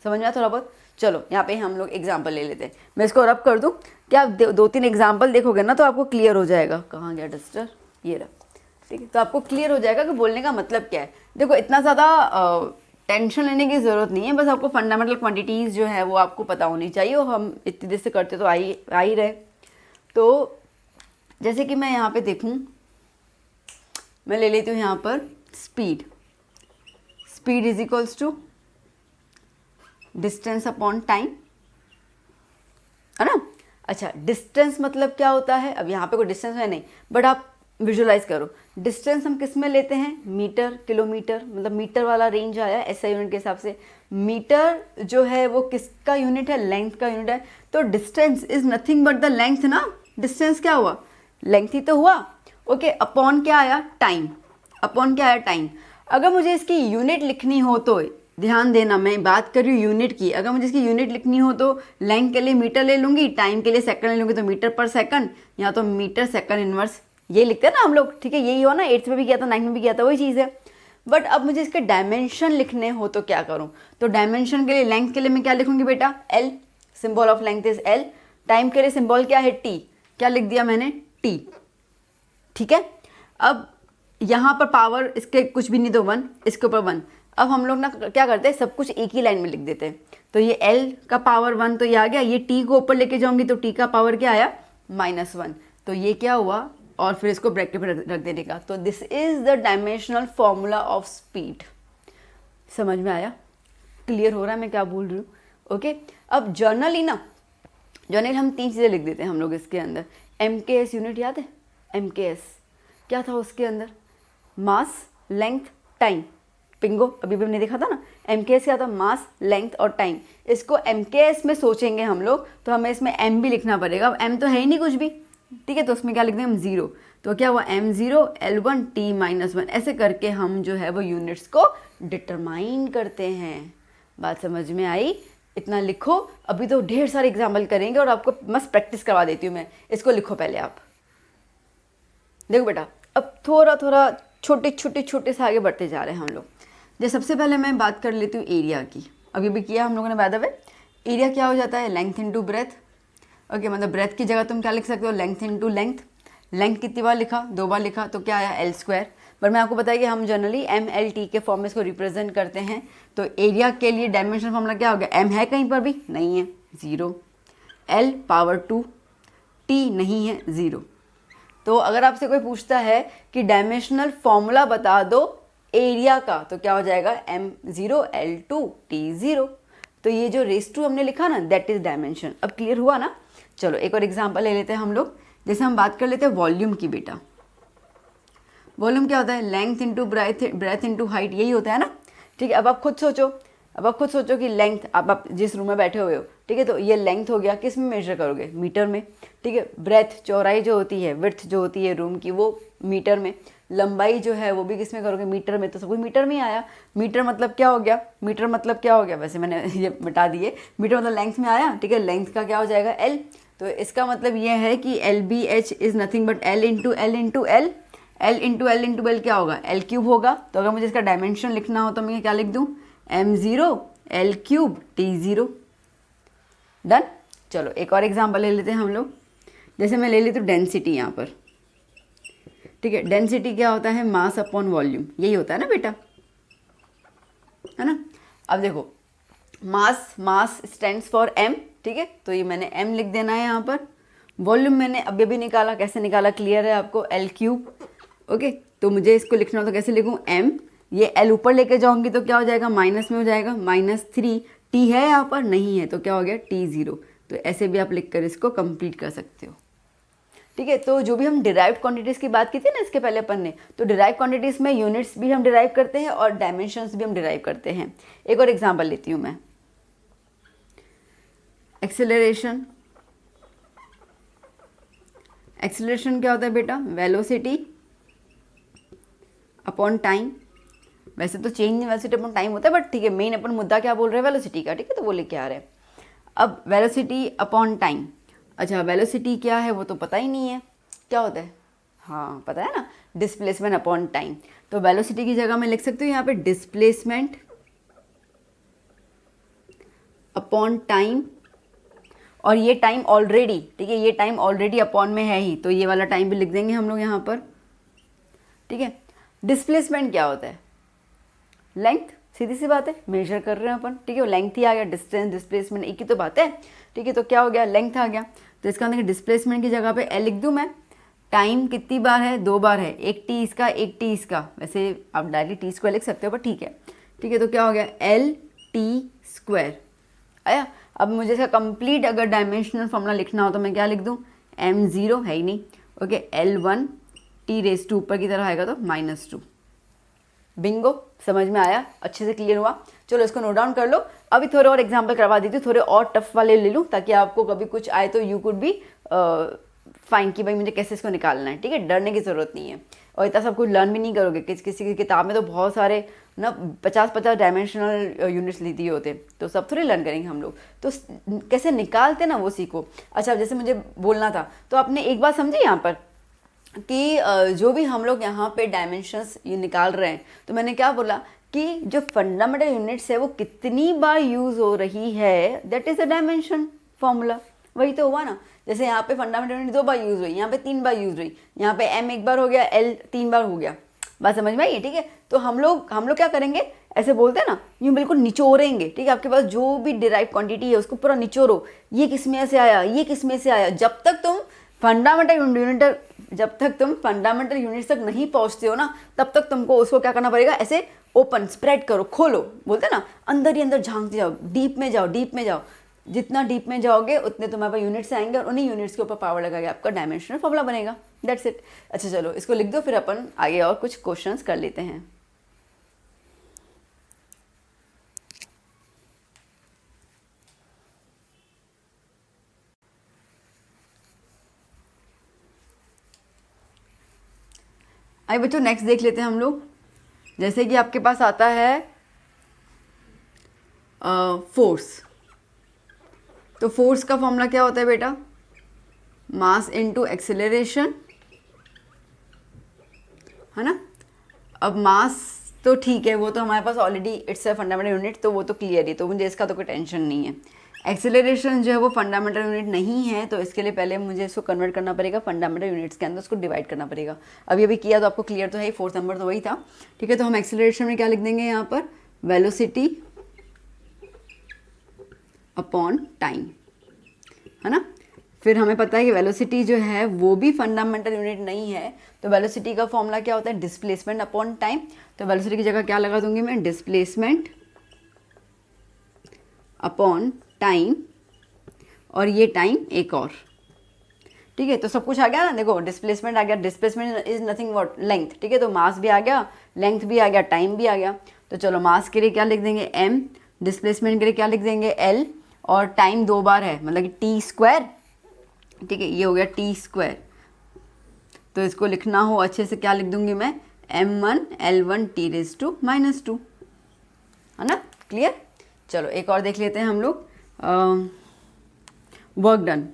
S1: समझ में आया थोड़ा बहुत? चलो यहाँ पे हम लोग एग्जाम्पल ले लेते हैं। मैं इसको रब कर दूँ, क्या आप 2-3 एग्जाम्पल देखोगे ना तो आपको क्लियर हो जाएगा। कहाँ गया डस्टर, ये रहा, ठीक है। तो आपको क्लियर हो जाएगा कि बोलने का मतलब क्या है। देखो इतना ज़्यादा टेंशन लेने की ज़रूरत नहीं है, बस आपको फंडामेंटल क्वांटिटीज़ जो है वो आपको पता होनी चाहिए, और हम इतनी देर से करते तो आ ही रहे। तो जैसे कि मैं यहाँ पे देखूँ, मैं ले लेती हूँ यहाँ पर speed. Speed is equals to distance upon time, है ना। अच्छा, डिस्टेंस मतलब क्या होता है, अब यहाँ पे कोई डिस्टेंस है नहीं, बट आप विजुलाइज करो, डिस्टेंस हम किस में लेते हैं, मीटर, किलोमीटर, मतलब मीटर वाला रेंज आया ऐसा यूनिट के हिसाब से। मीटर जो है वो किसका यूनिट है, लेंथ का यूनिट है। तो distance is nothing but the length ना, डिस्टेंस क्या हुआ, लेंथ ही तो हुआ, ओके। अपॉन क्या आया, टाइम, अपॉन क्या आया, टाइम। अगर मुझे इसकी यूनिट लिखनी हो तो ध्यान देना, मैं बात कर रही हूँ यूनिट की, अगर मुझे इसकी यूनिट लिखनी हो तो लेंथ के लिए मीटर ले लूँगी, टाइम के लिए सेकंड ले लूँगी, तो मीटर पर सेकंड, या तो मीटर सेकंड इनवर्स, ये लिखते हैं ना हम लोग, ठीक है। यही हो ना, 8th में भी किया था, 9th में भी किया था, वही चीज़ है। बट अब मुझे इसके डायमेंशन लिखने हो तो क्या करूँ, तो डायमेंशन के लिए लेंथ के लिए मैं क्या लिखूँगी बेटा, L, symbol of length is L. Time के लिए सिंबल क्या है, टी, क्या लिख दिया मैंने, टी, ठीक है। अब यहाँ पर पावर इसके कुछ भी नहीं तो 1, इसके ऊपर 1। अब हम लोग ना क्या करते हैं, सब कुछ एक ही लाइन में लिख देते हैं। तो ये L का पावर 1 तो ये आ गया, ये T को ऊपर लेके जाऊंगी तो T का पावर क्या आया, -1। तो ये क्या हुआ, और फिर इसको ब्रैकेट में रख देने का। तो this is the dimensional formula of speed. समझ में आया, क्लियर हो रहा है मैं क्या बोल रही हूँ, ओके। अब जर्नली ना, जर्नल हम 3 चीज़ें लिख देते हैं हम लोग इसके अंदर। MKS यूनिट याद है, MKS क्या था उसके अंदर, मास, लेंथ, टाइम, पिंगो, अभी भी हमने देखा था ना। MKS क्या था, मास, लेंथ और टाइम। इसको MKS में सोचेंगे हम लोग तो हमें इसमें M भी लिखना पड़ेगा। अब M तो है ही नहीं कुछ भी, ठीक है, तो उसमें क्या लिख दें हम, 0। तो क्या हुआ, M0 L1 T-1, ऐसे करके हम जो है वो यूनिट्स को डिटरमाइन करते हैं। बात समझ में आई, इतना लिखो। अभी तो ढेर सारे एग्जाम्पल करेंगे और आपको मस्त प्रैक्टिस करवा देती हूँ मैं। इसको लिखो पहले आप, देखो बेटा। अब थोड़ा थोड़ा छोटे से आगे बढ़ते जा रहे हैं हम लोग। जैसे सबसे पहले मैं बात कर लेती हूँ एरिया की, अभी भी किया हम लोगों ने, बाय द वे। एरिया क्या हो जाता है, लेंथ इनटू ब्रेथ, ओके। मतलब ब्रेथ की जगह तुम क्या लिख सकते हो, लेंथ इनटू लेंथ। लेंथ कितनी बार लिखा, 2 बार लिखा, तो क्या आया, एल स्क्वायर। पर मैं आपको बताया कि हम जनरली MLT के फॉर्म में इसको रिप्रेजेंट करते हैं। तो एरिया के लिए डायमेंशन फॉर्मूला क्या हो गया, M है कहीं पर भी नहीं है, 0, L पावर 2, T नहीं है, 0। तो अगर आपसे कोई पूछता है कि डायमेंशनल फॉर्मूला बता दो एरिया का तो क्या हो जाएगा m0 L2 T0। तो ये जो रेस टू हमने लिखा ना दैट इज डायमेंशन। अब क्लियर हुआ ना। चलो एक और एग्जांपल ले लेते हैं हम लोग। जैसे हम बात कर लेते हैं वॉल्यूम की बेटा। वॉल्यूम क्या होता है? Length into breadth into height, यही होता है ना। ठीक है, अब आप खुद सोचो कि लेंथ, अब आप जिस रूम में बैठे हुए हो, ठीक है, तो ये लेंथ हो गया, किस में मेजर करोगे? मीटर में। ठीक है, ब्रेथ चौड़ाई जो होती है, विड्थ जो होती है रूम की, वो मीटर में। लंबाई जो है वो भी किस में करोगे? मीटर में। तो सब कुछ मीटर में ही आया। मीटर मतलब क्या हो गया? मीटर मतलब क्या हो गया? वैसे मैंने ये मिटा दिए। मीटर मतलब लेंथ में आया। ठीक है, लेंथ का क्या हो जाएगा? एल। तो इसका मतलब ये है कि LBH is nothing but L into L into L. L into L into L क्या होगा? L क्यूब होगा। तो अगर मुझे इसका डायमेंशन लिखना हो तो मैं क्या लिख दूँ? m0 L cube T0। Done. चलो एक और एग्जांपल ले लेते हैं हम लोग। जैसे मैं ले लेती हूँ डेंसिटी यहाँ पर। ठीक है, डेंसिटी क्या होता है? मास अपॉन वॉल्यूम, यही होता है ना बेटा, है ना। अब देखो, मास स्टैंड्स फॉर m। ठीक है, तो ये मैंने m लिख देना है यहाँ पर। वॉल्यूम मैंने अभी भी निकाला, कैसे निकाला क्लियर है आपको? L cube. ओके, तो मुझे इसको लिखना हो तो कैसे लिखूँ? m, ये L ऊपर लेके जाऊंगी तो क्या हो जाएगा? माइनस में हो जाएगा, -3। t है यहाँ पर? नहीं है, तो क्या हो गया? T0। तो ऐसे भी आप लिख कर इसको कंप्लीट कर सकते हो। ठीक है, तो जो भी हम डिराइव्ड क्वांटिटीज़ की बात की थी ना इसके पहले अपन ने, तो डिराइव क्वांटिटीज़ में यूनिट्स भी हम डिराइव करते हैं और डायमेंशंस भी हम डिराइव करते हैं। एक और एग्जांपल लेती हूँ मैं। एक्सेलरेशन। एक्सेलरेशन क्या होता है बेटा? Velocity upon time. वैसे तो change in velocity upon time होता है, बट ठीक है, मेन अपन मुद्दा क्या बोल रहे हैं? वेलोसिटी का। ठीक है, तो वो लेके आ रहे हैं। अब वेलोसिटी अपॉन टाइम। अच्छा, वेलोसिटी क्या है वो तो पता ही नहीं है, क्या होता है? हाँ पता है ना, डिस्प्लेसमेंट अपॉन टाइम। तो वेलोसिटी की जगह मैं लिख सकती हूँ यहाँ पे डिस्प्लेसमेंट अपॉन टाइम। और ये टाइम ऑलरेडी, ठीक है, ये टाइम ऑलरेडी अपॉन में है ही, तो ये वाला टाइम भी लिख देंगे हम लोग यहाँ पर। ठीक है, डिस्प्लेसमेंट क्या होता है? लेंथ, सीधी सी बात है, मेजर कर रहे हैं अपन। ठीक है, लेंथ ही आ गया, डिस्टेंस डिस्प्लेसमेंट एक ही तो बात है। ठीक है, तो क्या हो गया? लेंथ आ गया। तो इसका मतलब डिस्प्लेसमेंट की जगह पे एल लिख दूँ मैं। टाइम कितनी बार है? 2 बार है, एक टी इसका एक टी इसका। वैसे आप डायरेक्टली टी स्क्वायर लिख सकते हो, पर ठीक है। ठीक है, तो क्या हो गया? LT² आया। अब मुझे इसका कंप्लीट अगर डायमेंशनल फॉर्मूला लिखना हो तो मैं क्या लिख दूँ? m0 है ही नहीं, ओके, L1 T⁻² ऊपर की तरफ आएगा तो -2। बिंगो, समझ में आया? अच्छे से क्लियर हुआ? चलो इसको नोट डाउन कर लो। अभी थोड़े और एग्जांपल करवा देती हूँ, थोड़े और टफ वाले ले लूँ, ताकि आपको कभी कुछ आए तो यू कुड बी फाइन कि भाई मुझे कैसे इसको निकालना है। ठीक है, डरने की ज़रूरत नहीं है। और इतना सब कुछ लर्न भी नहीं करोगे, किसी की किताब में तो बहुत सारे ना 50-50 डायमेंशनल यूनिट्स ली दिए होते, तो सब थोड़े लर्न करेंगे हम लोग। तो कैसे निकालते ना वो सीखो। अच्छा, जैसे मुझे बोलना था, तो आपने एक बात समझी यहाँ पर कि जो भी हम लोग यहाँ पे डायमेंशंस ये निकाल रहे हैं, तो मैंने क्या बोला कि जो फंडामेंटल यूनिट्स है वो कितनी बार यूज़ हो रही है, that is a dimension formula. वही तो हुआ ना। जैसे यहाँ पे फंडामेंटल यूनिट 2 बार यूज़ हुई, यहाँ पे 3 बार यूज़ हुई, यहाँ पे m 1 बार हो गया, l 3 बार हो गया। बात समझ में आई है? ठीक है, तो हम लोग क्या करेंगे, ऐसे बोलते हैं ना, यूँ बिल्कुल निचोड़ेंगे। ठीक है, आपके पास जो भी डिराइव क्वांटिटी है उसको पूरा निचोड़ो, ये किस में से आया, ये किस में से आया। जब तक तुम फंडामेंटल यूनिट तक नहीं पहुंचते हो ना, तब तक तुमको उसको क्या करना पड़ेगा? ऐसे ओपन, स्प्रेड करो, खोलो, बोलते हैं ना, अंदर ही अंदर झांकते जाओ, डीप में जाओ, डीप में जाओ। जितना डीप में जाओगे उतने तुम्हारे पास यूनिट्स आएंगे, और उन्हीं यूनिट्स के ऊपर पावर लगा के आपका डायमेंशनल फॉर्मूला बनेगा। That's it. अच्छा चलो इसको लिख दो, फिर अपन आगे और कुछ क्वेश्चंस कर लेते हैं। आइए बच्चों, नेक्स्ट देख लेते हैं हम लोग। जैसे कि आपके पास आता है फोर्स। तो फोर्स का फॉर्मूला क्या होता है बेटा? मास इनटू एक्सेलरेशन, है ना। अब मास तो ठीक है, वो तो हमारे पास already it's a fundamental unit, तो वो तो क्लियर ही, तो मुझे इसका तो कोई टेंशन नहीं है। एक्सेलरेशन जो है वो फंडामेंटल यूनिट नहीं है, तो इसके लिए पहले मुझे इसको कन्वर्ट करना पड़ेगा फंडामेंटल यूनिट्स के अंदर, उसको डिवाइड करना पड़ेगा। अभी अभी किया तो आपको क्लियर तो है ही, 4th नंबर तो वही था। ठीक है, तो हम एक्सेलरेशन में क्या लिख देंगे यहाँ पर? वेलोसिटी अपॉन टाइम, है ना। फिर हमें पता है कि वेलोसिटी जो है वो भी फंडामेंटल यूनिट नहीं है, तो वेलोसिटी का फॉर्मूला क्या होता है, डिस्प्लेसमेंट अपॉन टाइम। तो वेलोसिटी की जगह क्या लगा दूंगी मैं, डिस्प्लेसमेंट अपॉन टाइम, और ये टाइम एक और, ठीक है। तो सब कुछ आ गया ना, देखो डिस्प्लेसमेंट आ गया, displacement is nothing what, length, ठीक है। तो मास भी आ गया, लेंथ भी आ गया, टाइम भी आ गया। तो चलो मास के लिए क्या लिख देंगे m, डिस्प्लेसमेंट के लिए क्या लिख देंगे l, और टाइम 2 बार है मतलब कि टी स्क्वायर, ठीक है, ये हो गया टी स्क्वायर। तो इसको लिखना हो अच्छे से क्या लिख दूंगी मैं, m1 l1 t⁻², है ना, क्लियर। चलो एक और देख लेते हैं हम लोग, वर्क डन।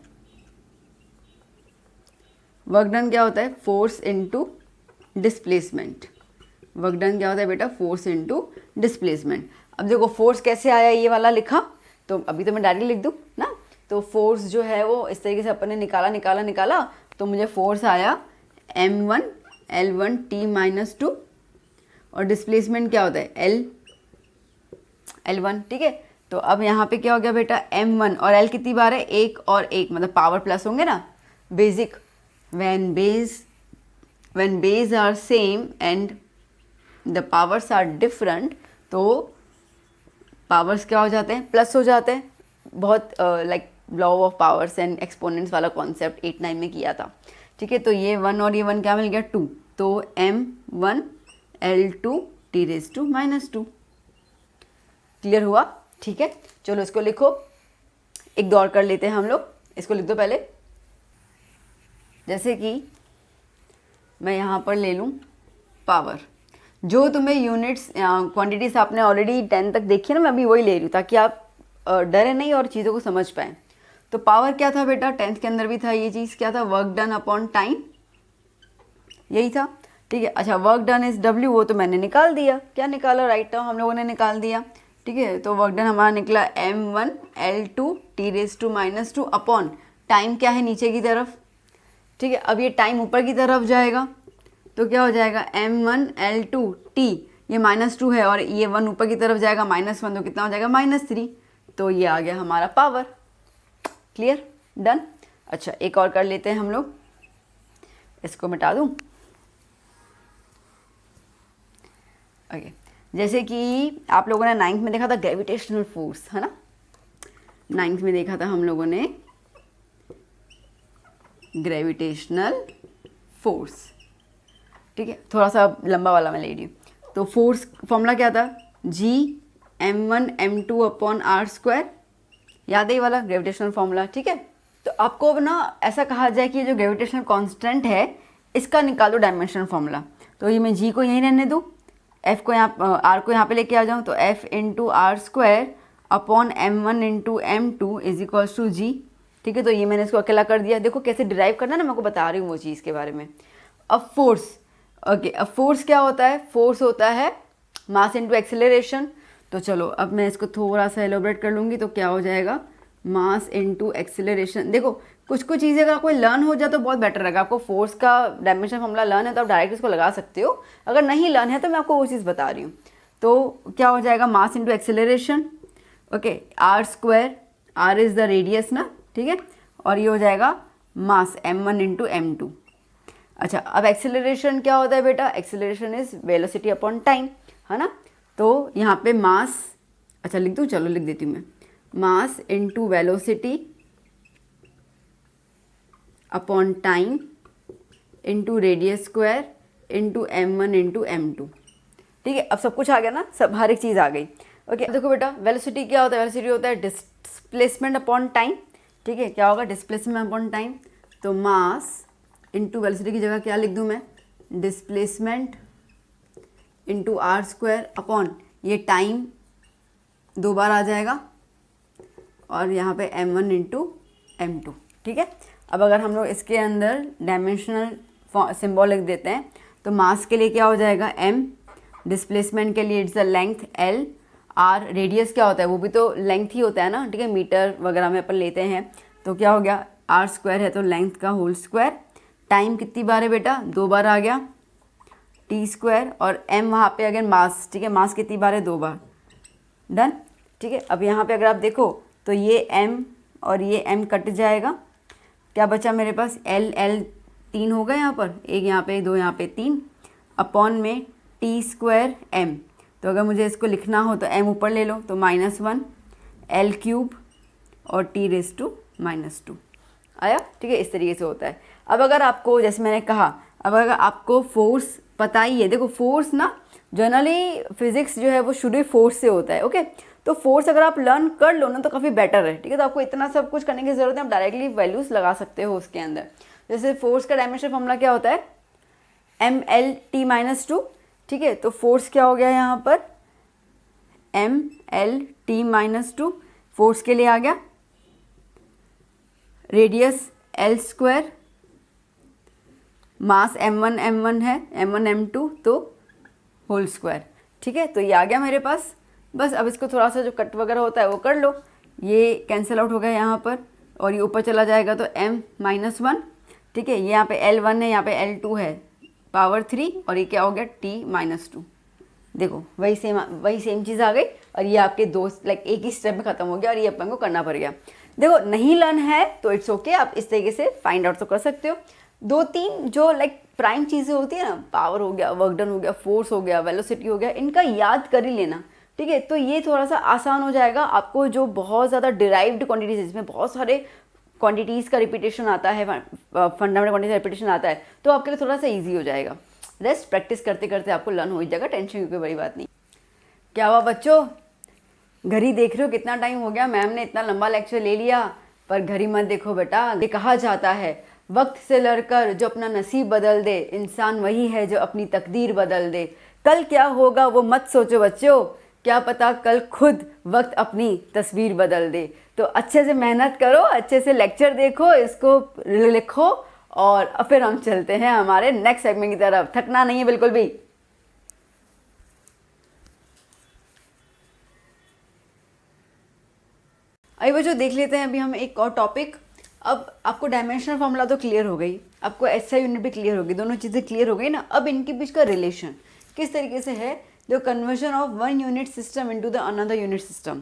S1: वर्क डन क्या होता है, force into displacement. Work done क्या होता है बेटा, फोर्स इनटू डिस्प्लेसमेंट। अब देखो फोर्स कैसे आया, ये वाला लिखा, तो अभी तो मैं डायरेक्ट लिख दूँ ना। तो फोर्स जो है वो इस तरीके से अपन ने निकाला, तो मुझे फोर्स आया m1 l1 t⁻², और डिस्प्लेसमेंट क्या होता है l1, ठीक है। तो अब यहाँ पे क्या हो गया बेटा, m1 और l कितनी बार है, एक और एक, मतलब पावर प्लस होंगे ना, basic, when base are same and the powers are different, तो पावर्स क्या हो जाते हैं, प्लस हो जाते हैं। बहुत like law of powers and exponents वाला कॉन्सेप्ट 8-9 में किया था, ठीक है। तो ये 1 और ये 1 क्या मिल गया, 2, तो m1 l2 t⁻², क्लियर हुआ, ठीक है। चलो इसको लिखो, एक दौर कर लेते हैं हम लोग, इसको लिख दो पहले। जैसे कि मैं यहाँ पर ले लूँ पावर, जो तुम्हें यूनिट्स क्वांटिटीज आपने ऑलरेडी 10 तक देखी है ना, मैं अभी वही ले रही हूँ ताकि आप डरे नहीं और चीज़ों को समझ पाएँ। तो पावर क्या था बेटा, 10th के अंदर भी था ये चीज़, क्या था, वर्क डन अपॉन टाइम, यही था, ठीक है। अच्छा वर्क डन इज W, वो तो मैंने निकाल दिया, क्या निकाला, राइट नाउ हम लोगों ने निकाल दिया, ठीक है। तो वर्क डन हमारा निकला m1 l2 t⁻² upon time क्या है नीचे की तरफ, ठीक है। अब ये टाइम ऊपर की तरफ जाएगा, तो क्या हो जाएगा m1 l2 t, ये -2 है और ये 1 ऊपर की तरफ जाएगा, -1, तो कितना हो जाएगा -3, तो ये आ गया हमारा पावर, क्लियर, डन। अच्छा एक और कर लेते हैं हम लोग, इसको मिटा दूं, ओके। जैसे कि आप लोगों ने 9th में देखा था ग्रेविटेशनल फोर्स, है ना, 9th में देखा था हम लोगों ने ग्रेविटेशनल फोर्स, ठीक है। थोड़ा सा लंबा वाला मैं ले रही हूँ। तो फोर्स फॉर्मूला क्या था, G m1 m2 upon r², याद है ये वाला ग्रेविटेशनल फॉर्मूला, ठीक है। तो आपको अब ना ऐसा कहा जाए कि जो ग्रेविटेशनल कांस्टेंट है इसका निकालो डायमेंशनल फॉर्मूला। तो ये मैं G को यहीं रहने दूँ, F को यहाँ R को यहाँ पे लेके आ जाऊँ, तो F into r² upon m1 into m2 is equals to G, ठीक है। तो ये मैंने इसको अकेला कर दिया, देखो कैसे डिराइव करना ना, मैं आपको बता रही हूँ वो चीज़ के बारे में। अब फोर्स, ओके, अब फोर्स क्या होता है, फोर्स होता है मास इनटू एक्सेलरेशन। तो चलो अब मैं इसको थोड़ा सा एलोबरेट कर लूँगी, तो क्या हो जाएगा, मास इनटू एक्सेलरेशन। देखो कुछ कुछ चीज़ें अगर आपको लर्न हो जाए तो बहुत बेटर रहेगा। आपको फोर्स का डायमेंशन फॉर्मूला लर्न है तो आप डायरेक्ट इसको लगा सकते हो, अगर नहीं लर्न है तो मैं आपको वो चीज़ बता रही हूँ। तो क्या हो जाएगा, मास into acceleration, okay, r², r is the radius ना, ठीक है, और ये हो जाएगा मास m1 इंटू m2। अच्छा अब एक्सेलरेशन क्या होता है बेटा, acceleration is velocity upon time, है ना। तो यहाँ पे मास, अच्छा लिख दूँ, चलो लिख देती हूँ मैं, mass into velocity upon time into radius square into m1 into m2, ठीक है। अब सब कुछ आ गया ना, सब हर एक चीज़ आ गई, ओके। अब देखो बेटा वेलोसिटी क्या होता है, वेलोसिटी होता है डिस्प्लेसमेंट अपॉन टाइम, ठीक है। क्या होगा, डिस्प्लेसमेंट अपॉन टाइम, तो मास इंटू वेलोसिटी की जगह क्या लिख दूँ मैं, डिस्प्लेसमेंट इंटू r² अपॉन ये टाइम 2 बार आ जाएगा, और यहाँ पे m1 इंटू m2, ठीक है। अब अगर हम लोग इसके अंदर डायमेंशनल सिंबल लिख देते हैं, तो मास के लिए क्या हो जाएगा m, डिस्प्लेसमेंट के लिए it's the length l, r radius क्या होता है, वो भी तो लेंथ ही होता है ना, ठीक है, मीटर वगैरह में अपन लेते हैं। तो क्या हो गया, r² है तो लेंथ का होल स्क्वायर, टाइम कितनी बार है बेटा, 2 बार आ गया, t², और m वहाँ पे अगर मास, ठीक है, मास कितनी बार है, 2 बार, डन, ठीक है। अब यहाँ पे अगर आप देखो तो ये m और ये m कट जाएगा, क्या बचा मेरे पास, एल एल 3 हो गए यहाँ पर, एक यहाँ पे 2 यहाँ पे 3 अपॉन में टी स्क्वायर एम। तो अगर मुझे इसको लिखना हो तो एम ऊपर ले लो तो -1 एल क्यूब और t⁻²। आया, ठीक है, इस तरीके से होता है। अब अगर आपको, जैसे मैंने कहा, अब अगर आपको फोर्स पता ही है, देखो फोर्स ना जनरली फिजिक्स जो है वो शुरू ही फोर्स से होता है, ओके। तो फोर्स अगर आप लर्न कर लो ना तो काफ़ी बेटर है, ठीक है। तो आपको इतना सब कुछ करने की ज़रूरत है, आप डायरेक्टली वैल्यूज़ लगा सकते हो उसके अंदर। जैसे फोर्स का डायमेंशन फॉर्मूला क्या होता है, mL/t-2, ठीक है। तो फोर्स क्या हो गया यहाँ पर, mL/t-2 फोर्स के लिए आ गया, रेडियस L², मास m1 है, m1 m2 तो होल स्क्वायर, ठीक है। तो ये आ गया मेरे पास। बस अब इसको थोड़ा सा जो कट वगैरह होता है वो कर लो, ये कैंसिल आउट हो गया यहाँ पर और ये ऊपर चला जाएगा तो m-1, ठीक है। ये यहाँ पे L1 है, यहाँ पे L2 है, पावर 3 और ये क्या हो गया t-2। देखो वही सेम चीज़ आ गई और ये आपके दो लाइक एक ही स्टेप में ख़त्म हो गया और ये अपन को करना पड़ गया। देखो नहीं लर्न है तो इट्स ओके, आप इस तरीके से फाइंड आउट तो कर सकते हो। 2-3 जो लाइक प्राइम चीज़ें होती है ना, पावर हो गया, वर्क डन हो गया, फोर्स हो गया, वेलोसिटी हो गया, इनका याद कर ही लेना, ठीक है। तो ये थोड़ा सा आसान हो जाएगा आपको। जो बहुत ज़्यादा डिराइव्ड क्वांटिटीज, इसमें बहुत सारे क्वांटिटीज़ का रिपीटेशन आता है, फंडामेंटल क्वांटिटी का रिपीटेशन आता है, तो आपके लिए थोड़ा सा ईजी हो जाएगा। रेस्ट प्रैक्टिस करते करते आपको लर्न हो जाएगा, टेंशन की कोई बड़ी बात नहीं। क्या हुआ बच्चों, घड़ी देख रहे हो कितना टाइम हो गया, मैम ने इतना लंबा लेक्चर ले लिया, पर घड़ी मत देखो बेटा। ये कहा जाता है वक्त से लड़कर जो अपना नसीब बदल दे, इंसान वही है जो अपनी तकदीर बदल दे। कल क्या होगा वो मत सोचो बच्चों, क्या पता कल खुद वक्त अपनी तस्वीर बदल दे। तो अच्छे से मेहनत करो, अच्छे से लेक्चर देखो, इसको लिखो और फिर हम चलते हैं हमारे नेक्स्ट सेगमेंट की तरफ। थकना नहीं है बिल्कुल भी। अभी बच्चों देख लेते हैं अभी हम एक और टॉपिक। अब आपको डायमेंशनल फॉर्मूला तो क्लियर हो गई, आपको एसआई यूनिट भी क्लियर होगी, दोनों चीज़ें क्लियर हो गई ना। अब इनके बीच का रिलेशन किस तरीके से है, the conversion of one unit system into the another unit system.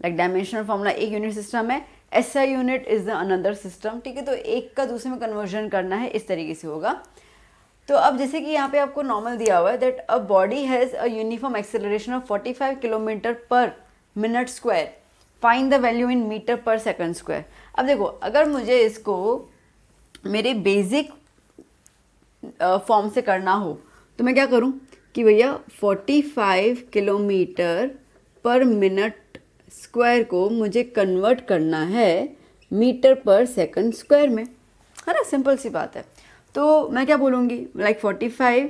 S1: Like dimensional formula एक यूनिट सिस्टम है, SI unit is the another system, ठीक है। तो एक का दूसरे में कन्वर्जन करना है, इस तरीके से होगा। तो अब जैसे कि यहाँ पे आपको नॉर्मल दिया हुआ है that a body has a uniform acceleration of 45 kilometre per minute square, find the value in metre per second square. अब देखो अगर मुझे इसको मेरे बेसिक फॉर्म से करना हो तो मैं क्या करूं कि भैया 45 किलोमीटर पर मिनट स्क्वायर को मुझे कन्वर्ट करना है मीटर पर सेकंड स्क्वायर में, है ना। सिंपल सी बात है। तो मैं क्या बोलूँगी, like 45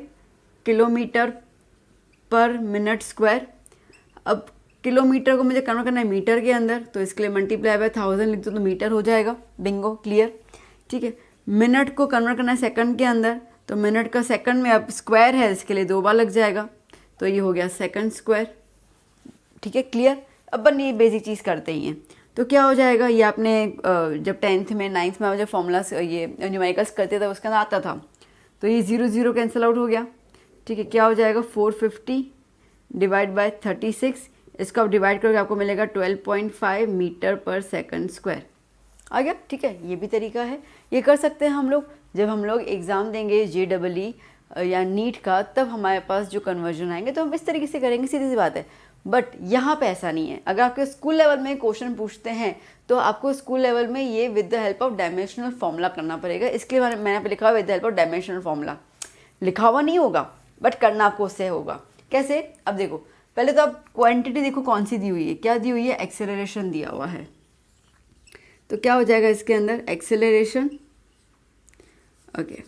S1: kilometre per minute square. अब किलोमीटर को मुझे कन्वर्ट करना है मीटर के अंदर, तो इसके लिए मल्टीप्लाई बाय 1000 लिख दो तो मीटर हो जाएगा, बिंगो क्लियर, ठीक है। मिनट को कन्वर्ट करना है सेकंड के अंदर, तो मिनट का सेकंड में अब स्क्वायर है, इसके लिए 2 बार लग जाएगा, तो ये हो गया सेकंड स्क्वायर, ठीक है क्लियर। अब अपन ये बेसिक चीज़ करते ही हैं, तो क्या हो जाएगा, ये आपने जब 10th में 9th में जब फॉर्मूला ये न्यूमेरिकल्स करते थे उसके अंदर आता था, तो ये 0 0 कैंसिल आउट हो गया, ठीक है। क्या हो जाएगा 450 डिवाइड बाय 36, इसको आप डिवाइड करोगे आपको मिलेगा 12.5 मीटर पर सेकंड स्क्वायर, आ गया, ठीक है। ये भी तरीका है, ये कर सकते हैं हम लोग। जब हम लोग एग्ज़ाम देंगे JEE या नीट का, तब हमारे पास जो कन्वर्जन आएंगे तो हम इस तरीके से करेंगे, सीधी सी बात है। बट यहाँ पे ऐसा नहीं है। अगर आपके स्कूल लेवल में क्वेश्चन पूछते हैं तो आपको स्कूल लेवल में ये with the help of dimensional formula करना पड़ेगा। इसके लिए मैंने यहाँ पे लिखा हुआ with the help of dimensional formula, लिखा हुआ नहीं होगा बट करना आपको उससे होगा। कैसे, अब देखो पहले तो आप क्वांटिटी देखो कौन सी दी हुई है, क्या दी हुई है, एक्सेलरेशन दिया हुआ है। तो क्या हो जाएगा इसके अंदर, acceleration, okay,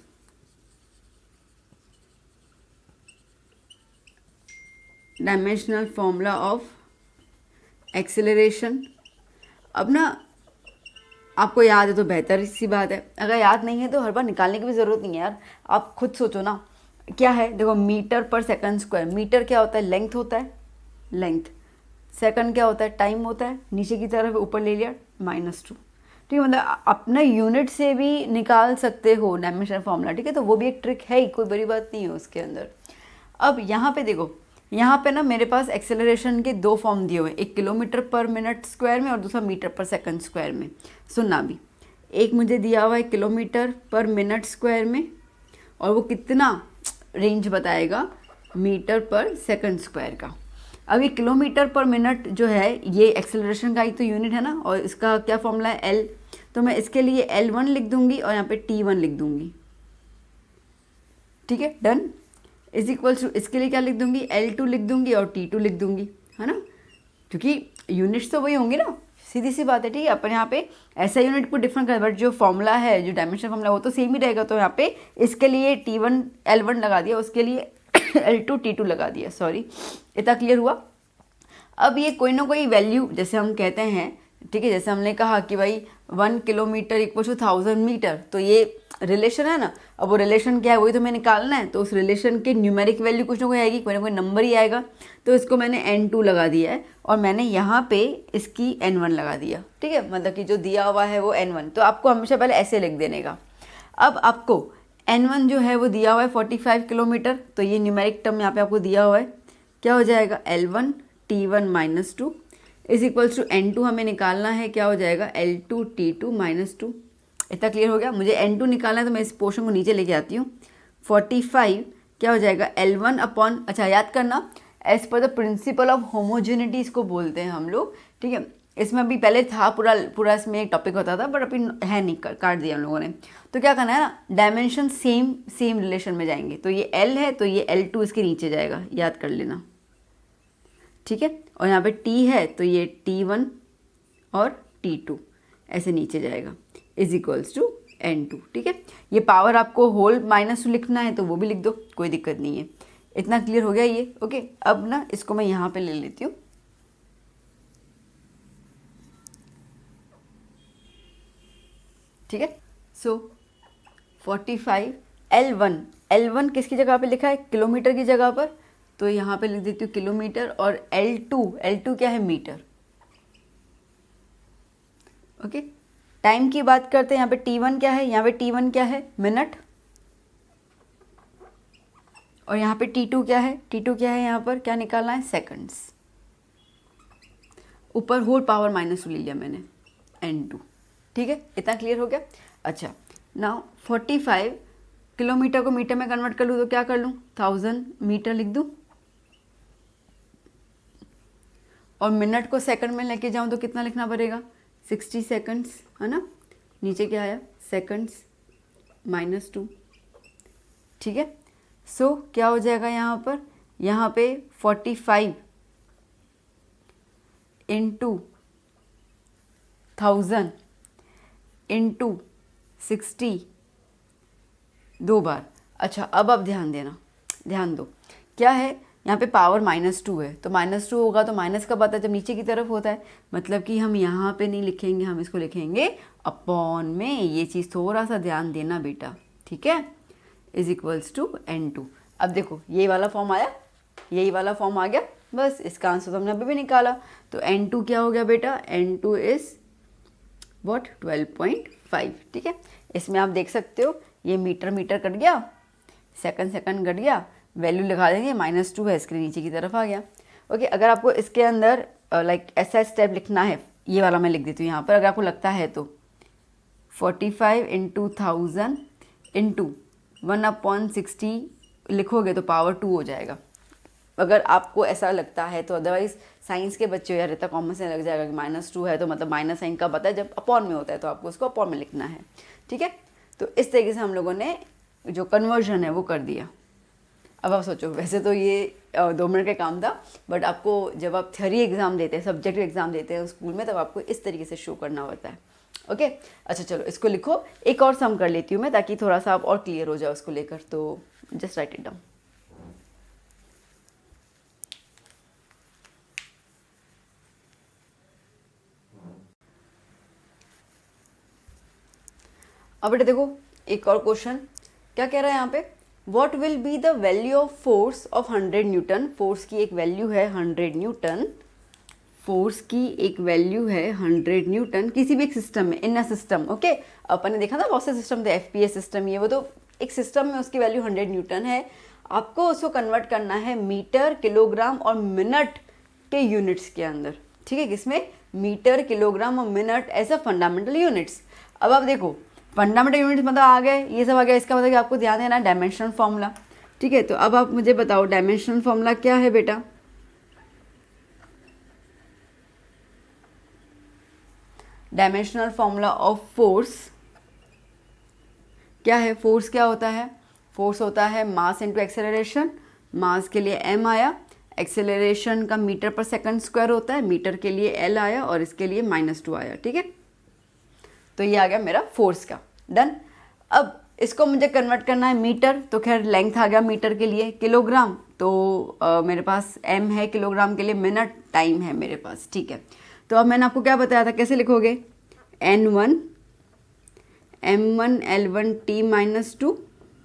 S1: dimensional formula of acceleration. अब ना आपको याद है तो बेहतर सी बात है, अगर याद नहीं है तो हर बार निकालने की भी ज़रूरत नहीं है यार, आप खुद सोचो ना क्या है। देखो metre per second square, metre क्या होता है, लेंथ होता है, लेंथ, सेकंड क्या होता है, टाइम होता है, नीचे की तरफ ऊपर ले लिया -2, ठीक है। मतलब अपना यूनिट से भी निकाल सकते हो डायमेंशनल फॉर्मूला, ठीक है। तो वो भी एक ट्रिक है ही, कोई बड़ी बात नहीं है उसके अंदर। अब यहाँ पे देखो, यहाँ पे ना मेरे पास एक्सेलरेशन के 2 फॉर्म दिए हुए हैं, एक किलोमीटर पर मिनट स्क्वायर में और दूसरा मीटर पर सेकंड स्क्वायर में। सुनना भी, एक मुझे दिया हुआ है किलोमीटर पर मिनट स्क्वायर में, और वो कितना रेंज बताएगा मीटर पर सेकंड स्क्वायर का। अब ये किलोमीटर पर मिनट जो है ये एक्सेलरेशन का ही तो यूनिट है ना, और इसका क्या फॉर्मूला है एल, तो मैं इसके लिए L1 लिख दूंगी और यहाँ पे T1 लिख दूंगी। ठीक है, डन। इज इक्वल्स टू इसके लिए क्या लिख दूंगी, L2 लिख दूंगी और T2 लिख दूंगी, है ना, क्योंकि यूनिट्स तो वही होंगी ना, सीधी सी बात है। ठीक है, अपन यहाँ पे ऐसा यूनिट को डिफरेंट कर, बट जो फॉर्मूला है, जो डायमेंशन फॉर्मूला वो तो सेम ही रहेगा। तो यहाँ पे इसके लिए T1 L1 लगा दिया, उसके लिए L2 T2 लगा दिया। सॉरी, इतना क्लियर हुआ। अब ये कोई ना कोई वैल्यू जैसे हम कहते हैं, ठीक है, जैसे हमने कहा कि भाई 1 किलोमीटर इक्वल टू 1000 मीटर, तो ये रिलेशन है ना। अब वो रिलेशन क्या है वही तो हमें निकालना है, तो उस रिलेशन की न्यूमेरिक वैल्यू कुछ ना कोई आएगी, कोई ना कोई नंबर ही आएगा। तो इसको मैंने N2 लगा दिया है और मैंने यहाँ पे इसकी N1 लगा दिया। ठीक है, मतलब कि जो दिया हुआ है वो N1, तो आपको हमेशा पहले ऐसे लिख देने का। अब आपको N1 जो है वो दिया हुआ है 45 किलोमीटर, तो ये न्यूमेरिक टर्म यहाँ पे आपको दिया हुआ है, क्या हो जाएगा L1 T1 minus 2 is equals to N2 हमें निकालना है, क्या हो जाएगा L2 T2 माइनस 2। इतना क्लियर हो गया। मुझे N2 निकालना है तो मैं इस पोर्शन को नीचे लेके आती हूँ। 45 क्या हो जाएगा L1 अपॉन, अच्छा याद करना, as per the principle of homogeneity इसको बोलते हैं हम लोग। ठीक है, इसमें अभी पहले था पूरा इसमें एक टॉपिक होता था, बट अभी है नहीं, काट दिया हम लोगों ने। तो क्या करना है ना, डायमेंशन सेम रिलेशन में जाएंगे। तो ये L है तो ये L2 इसके नीचे जाएगा, याद कर लेना। ठीक है, और यहाँ पे T है तो ये T1 और T2 ऐसे नीचे जाएगा, इज इक्वल्स टू N2। ठीक है, ये पावर आपको होल -2 लिखना है तो वो भी लिख दो, कोई दिक्कत नहीं है। इतना क्लियर हो गया ये। ओके, अब ना इसको मैं यहाँ पे ले लेती हूँ। ठीक है, सो 45 L1 किसकी जगह पे लिखा है, किलोमीटर की जगह पर, तो यहाँ पे लिख देती हूँ किलोमीटर। और L2 क्या है, मीटर। ओके, टाइम की बात करते हैं, यहाँ पे T1 क्या है, यहाँ पे T1 क्या है, मिनट। और यहाँ पे T2 क्या है, T2 क्या है, यहाँ पर क्या निकालना है, सेकंड्स। ऊपर होल पावर -2 ले लिया मैंने, N2। ठीक है, इतना क्लियर हो गया। अच्छा, नाउ 45 किलोमीटर को मीटर में कन्वर्ट कर लूँ तो क्या कर लूँ, 1000 मीटर लिख दूँ, और मिनट को सेकंड में लेके जाऊँ तो कितना लिखना पड़ेगा, 60 सेकंड्स, है ना। नीचे क्या आया, सेकंड्स -2। ठीक है, सो क्या हो जाएगा यहाँ पे 45 इंटू 1000 इंटू 60 दो बार। अच्छा, अब आप ध्यान दो, क्या है यहाँ पे पावर -2 है, तो -2 होगा तो माइनस कब आता है, जब नीचे की तरफ होता है। मतलब कि हम यहाँ पे नहीं लिखेंगे, हम इसको लिखेंगे अपॉन में। ये चीज़ थोड़ा सा ध्यान देना बेटा, ठीक है, इज इक्वल्स टू N2। अब देखो ये वाला फॉर्म आया, यही वाला फॉर्म आ गया, बस इसका आंसर तो हमने अभी भी निकाला। तो N2 क्या हो गया बेटा, N2 इज व्हाट, 12.5। ठीक है, इसमें आप देख सकते हो ये मीटर कट गया, सेकंड कट गया, वैल्यू लगा देंगे, -2 है, इसके नीचे की तरफ आ गया। ओके, अगर आपको इसके अंदर लाइक ऐसा स्टेप लिखना है, ये वाला मैं लिख देती हूँ यहाँ पर, अगर आपको लगता है तो 45 इंटू 1000 इंटू 1/60 लिखोगे तो पावर 2 हो जाएगा, अगर आपको ऐसा लगता है तो। अदरवाइज साइंस के बच्चे यार इतना कॉमन से लग जाएगा कि -2 है तो मतलब माइनस साइन कब आता है, जब अपॉन में होता है, तो आपको उसको अपॉन में लिखना है। ठीक है, तो इस तरीके से हम लोगों ने जो कन्वर्जन है वो कर दिया। अब आप सोचो, वैसे तो ये 2 मिनट का काम था, बट आपको जब आप थ्योरी एग्जाम देते हैं, सब्जेक्ट एग्जाम देते हैं स्कूल में, तब आपको इस तरीके से शो करना होता है। ओके, अच्छा चलो इसको लिखो, एक और सम कर लेती हूँ मैं, ताकि थोड़ा सा आप और क्लियर हो जाओ उसको लेकर। तो जस्ट राइट इट डाउन। अब बेटा देखो एक और क्वेश्चन, क्या कह रहा है यहाँ पे, what will be the value of force of 100 Newton. Force की एक वैल्यू है 100 न्यूटन, फोर्स की एक वैल्यू है 100 न्यूटन किसी भी एक सिस्टम में, इन अ सिस्टम। ओके, अपन ने देखा था बहुत से सिस्टम थे, FPS सिस्टम, ये वो, तो एक सिस्टम में उसकी वैल्यू 100 न्यूटन है। आपको उसको कन्वर्ट करना है मीटर, किलोग्राम और मिनट के यूनिट्स के अंदर। ठीक है, किसमें, मीटर, किलोग्राम और minute as a fundamental units. अब आप देखो फंडामेंटल यूनिट्स मतलब आ गए, ये सब आ गया, इसका मतलब कि आपको ध्यान देना है डायमेंशनल फॉर्मूला। ठीक है, तो अब आप मुझे बताओ डायमेंशनल फॉर्मूला क्या है बेटा? डायमेंशनल फॉर्मूला ऑफ फोर्स क्या है? फोर्स क्या होता है? फोर्स होता है मास इनटू एक्सेलरेशन। मास के लिए m आया, एक्सेलरेशन का मीटर पर सेकंड स्क्वायर होता है, मीटर के लिए l आया और इसके लिए -2 आया। ठीक है, तो ये आ गया मेरा फोर्स का। डन। अब इसको मुझे कन्वर्ट करना है मीटर, तो खैर लेंथ आ गया मीटर के लिए, किलोग्राम तो मेरे पास m है किलोग्राम के लिए, मिनट टाइम है मेरे पास। ठीक है, तो अब मैंने आपको क्या बताया था, कैसे लिखोगे? n1 m1 l1 t -2,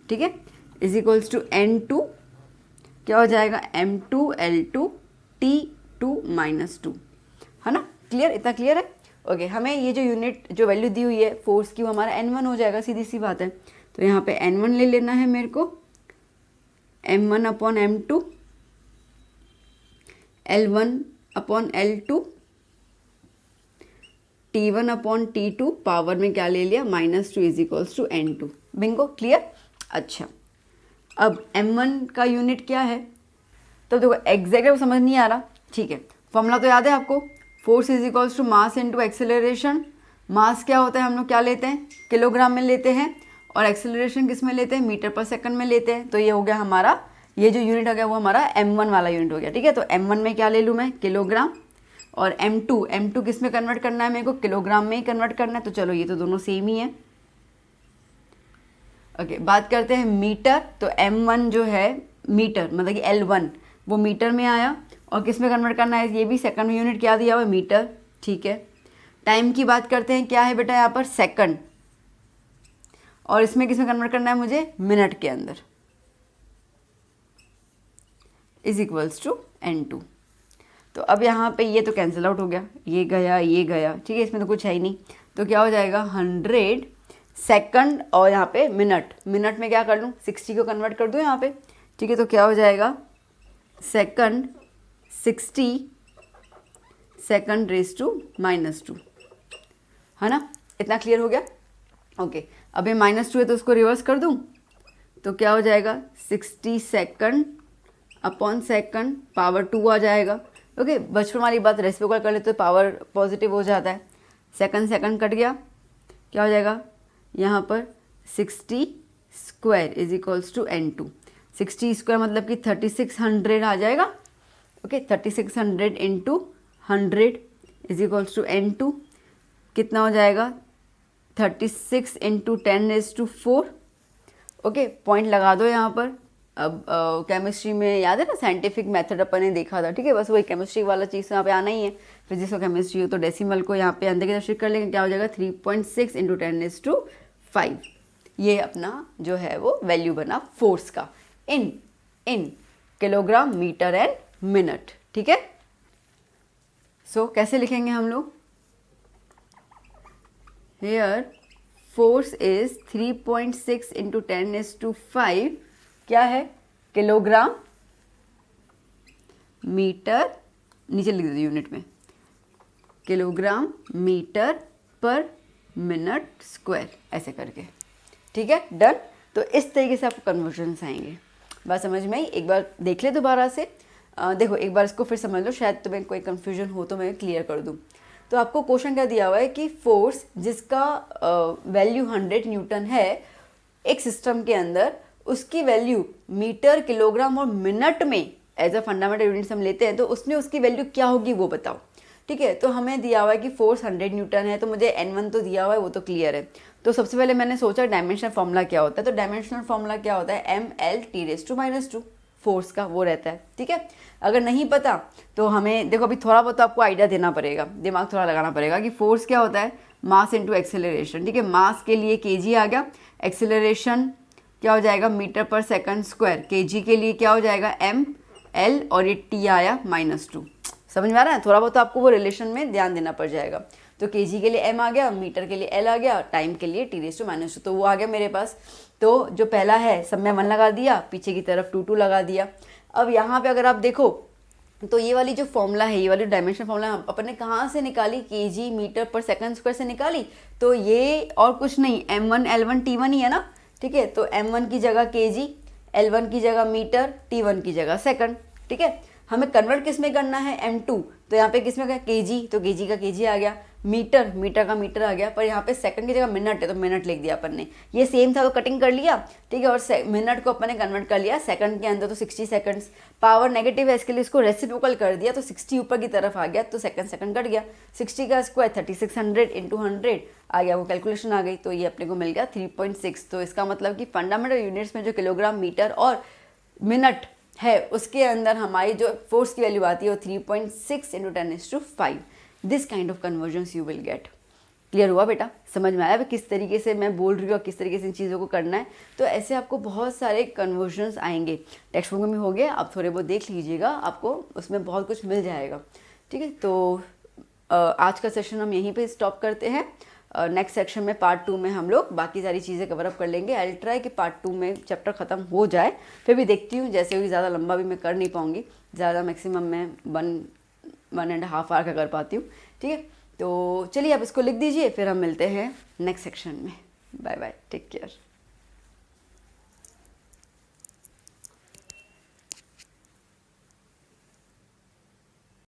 S1: ठीक है, इज इक्वल्स टू n2 क्या हो जाएगा? m2 l2 t2 -2, है ना? क्लियर? इतना क्लियर है? ओके, हमें ये जो यूनिट जो वैल्यू दी हुई है फोर्स की वो हमारा n1 हो जाएगा, सीधी सी बात है। तो यहाँ पे n1 ले लेना है मेरे को, m1 upon m2 l1 upon l2 t1 upon t2 power में क्या ले लिया? -2 is equals to n2। Bingo, clear? अच्छा, अब m1 का यूनिट क्या है? तो देखो एग्जैक्ट वो समझ नहीं आ रहा। ठीक है, फॉर्मूला तो याद है आपको, force is equals to mass into acceleration. Mass क्या होता है, हम लोग क्या लेते हैं? किलोग्राम में लेते हैं, और एक्सेलरेशन किस में लेते हैं? मीटर पर सेकंड में लेते हैं। तो ये हो गया हमारा, ये जो यूनिट हो गया वो हमारा m1 वाला यूनिट हो गया। ठीक है, तो m1 में क्या ले लूँ मैं? किलोग्राम, और m2 किस में कन्वर्ट करना है मेरे को? किलोग्राम में ही कन्वर्ट करना है। तो चलो ये तो दोनों सेम ही है। ओके, बात करते हैं मीटर। तो m1 जो है मीटर, मतलब कि l1 वो मीटर में आया, और किस में कन्वर्ट करना है? ये भी सेकंड यूनिट क्या दिया हुआ है? मीटर। ठीक है, टाइम की बात करते हैं, क्या है बेटा यहाँ पर? सेकंड, और इसमें किस में कन्वर्ट करना है मुझे? मिनट के अंदर, इज इक्वल्स टू n2। तो अब यहाँ पे ये तो कैंसिल आउट हो गया, ये गया ये गया। ठीक है, इसमें तो कुछ है ही नहीं, तो क्या हो जाएगा? 100 सेकंड, और यहाँ पे मिनट, मिनट में क्या कर लूँ? 60 को कन्वर्ट कर दूँ यहाँ पे। ठीक है, तो क्या हो जाएगा? सेकंड 60 सेकंड रेज टू -2, है ना? इतना क्लियर हो गया? ओके, अब ये -2 है तो उसको रिवर्स कर दूँ, तो क्या हो जाएगा? 60 सेकंड अपॉन सेकंड पावर 2 आ जाएगा। ओके, बचपन वाली बात रेसिप्रोकल कर लेते तो पावर पॉजिटिव हो जाता है। सेकंड सेकंड कट गया, क्या हो जाएगा यहाँ पर? 60 square is equals to n2। 60 square मतलब कि 3600 आ जाएगा। Okay, 3600 into 100 is equals to n2, कितना हो जाएगा? 36 इंटू 10⁴। ओके, पॉइंट लगा दो यहाँ पर। अब केमिस्ट्री में याद है ना, साइंटिफिक मेथड अपन ने देखा था। ठीक है, बस वही केमिस्ट्री वाला चीज़ यहाँ पे आना ही है। फिजिक्स और केमिस्ट्री हो तो डेसिमल को यहाँ पे अंदर की तरफ शिफ्ट कर लेंगे, क्या हो जाएगा? 3.6 इंटू 10⁵। ये अपना जो है वो वैल्यू बना फोर्स का, in kilogram metre and minute. ठीक है, सो कैसे लिखेंगे हम लोग? हेयर फोर्स इज 3.6 इंटू 10⁵ क्या है? किलोग्राम मीटर, नीचे लिख दीजिए यूनिट में, kilogram metre per minute square, ऐसे करके। ठीक है, डन। तो इस तरीके से आपको कन्वर्जन्स आएंगे। बात समझ में आई? एक बार देख ले दोबारा से, देखो एक बार इसको फिर समझ लो, शायद तुम्हें कोई कन्फ्यूजन हो तो मैं क्लियर कर दूँ। तो आपको क्वेश्चन क्या दिया हुआ है कि फोर्स जिसका वैल्यू 100 न्यूटन है एक सिस्टम के अंदर, उसकी वैल्यू मीटर, किलोग्राम और मिनट में एज अ फंडामेंटल यूनिट्स हम लेते हैं, तो उसमें उसकी वैल्यू क्या होगी वो बताओ। ठीक है, तो हमें दिया हुआ है कि फोर्स 100 न्यूटन है, तो मुझे n1 तो दिया हुआ है, वो तो क्लियर है। तो सबसे पहले मैंने सोचा डायमेंशनल फॉर्मूला क्या होता है, तो डायमेंशनल फॉर्मूला क्या होता है? mL/T⁻², फोर्स का वो रहता है। ठीक है, अगर नहीं पता तो हमें देखो अभी थोड़ा बहुत तो आपको आइडिया देना पड़ेगा, दिमाग थोड़ा लगाना पड़ेगा कि फोर्स क्या होता है? मास इनटू एक्सेलरेशन। ठीक है, मास के लिए kg आ गया, एक्सेलरेशन क्या हो जाएगा? Metre per second square. kg के लिए क्या हो जाएगा? ml, और ये t आया -2। समझ में आ रहा है? थोड़ा बहुत तो आपको वो रिलेशन में ध्यान देना पड़ जाएगा। तो kg के लिए m आ गया, मीटर के लिए l आ गया, टाइम के लिए T⁻², तो वो आ गया मेरे पास। तो जो पहला है सब में 1 लगा दिया, पीछे की तरफ 2 लगा दिया। अब यहाँ पे अगर आप देखो तो ये वाली जो फॉर्मूला है, ये वाली डायमेंशन फॉर्मूला अपन ने कहाँ से निकाली, KG metre per second square से निकाली। तो ये और कुछ नहीं, m1 L1 T1 ही है ना, ठीक है। तो m1 की जगह केजी, L1 की जगह मीटर, T1 की जगह सेकंड, ठीक है। हमें कन्वर्ट किस में करना है, m2, तो यहाँ पे किस में गया, केजी, तो केजी का केजी आ गया, मीटर, मीटर का मीटर आ गया, पर यहाँ पे सेकंड की जगह मिनट है तो मिनट लिख दिया अपन ने। ये सेम था तो कटिंग कर लिया, ठीक है। और मिनट को अपन ने कन्वर्ट कर लिया सेकंड के अंदर, तो 60 सेकंड्स। पावर नेगेटिव है, इसके लिए इसको रेसिप्रोकल कर दिया, तो 60 ऊपर की तरफ आ गया, तो सेकंड सेकंड कट गया। 60 का स्क्वायर 3600 इंटू 100 आ गया, वो कैलकुलेशन आ गई, तो ये अपने को मिल गया 3.6। तो इसका मतलब कि फंडामेंटल यूनिट्स में जो किलोग्राम, मीटर और मिनट है उसके अंदर हमारी जो फोर्स की वैल्यू आती है वो 3.6 into 10⁵. This kind of convergence you will get. Clear हुआ बेटा, समझ में आया किस तरीके से मैं बोल रही हूँ और किस तरीके से इन चीज़ों को करना है। तो ऐसे आपको बहुत सारे कन्वर्जन्स आएंगे, टेक्स्ट बुक में भी हो गए, आप थोड़े बहुत देख लीजिएगा, आपको उसमें बहुत कुछ मिल जाएगा, ठीक है। तो आज का सेशन हम यहीं पे स्टॉप करते हैं। नेक्स्ट सेक्शन में पार्ट 2 में हम लोग बाकी सारी चीज़ें कवर अप कर लेंगे। आई विल ट्राई कि पार्ट 2 में चैप्टर ख़त्म हो जाए, फिर भी देखती हूँ, जैसे भी ज़्यादा लंबा भी मैं कर नहीं पाऊँगी, ज़्यादा मैक्सिमम मैं 1.5 आवर का कर पाती हूँ, ठीक है। तो चलिए आप इसको लिख दीजिए, फिर हम मिलते हैं नेक्स्ट सेक्शन में। Bye bye, take care.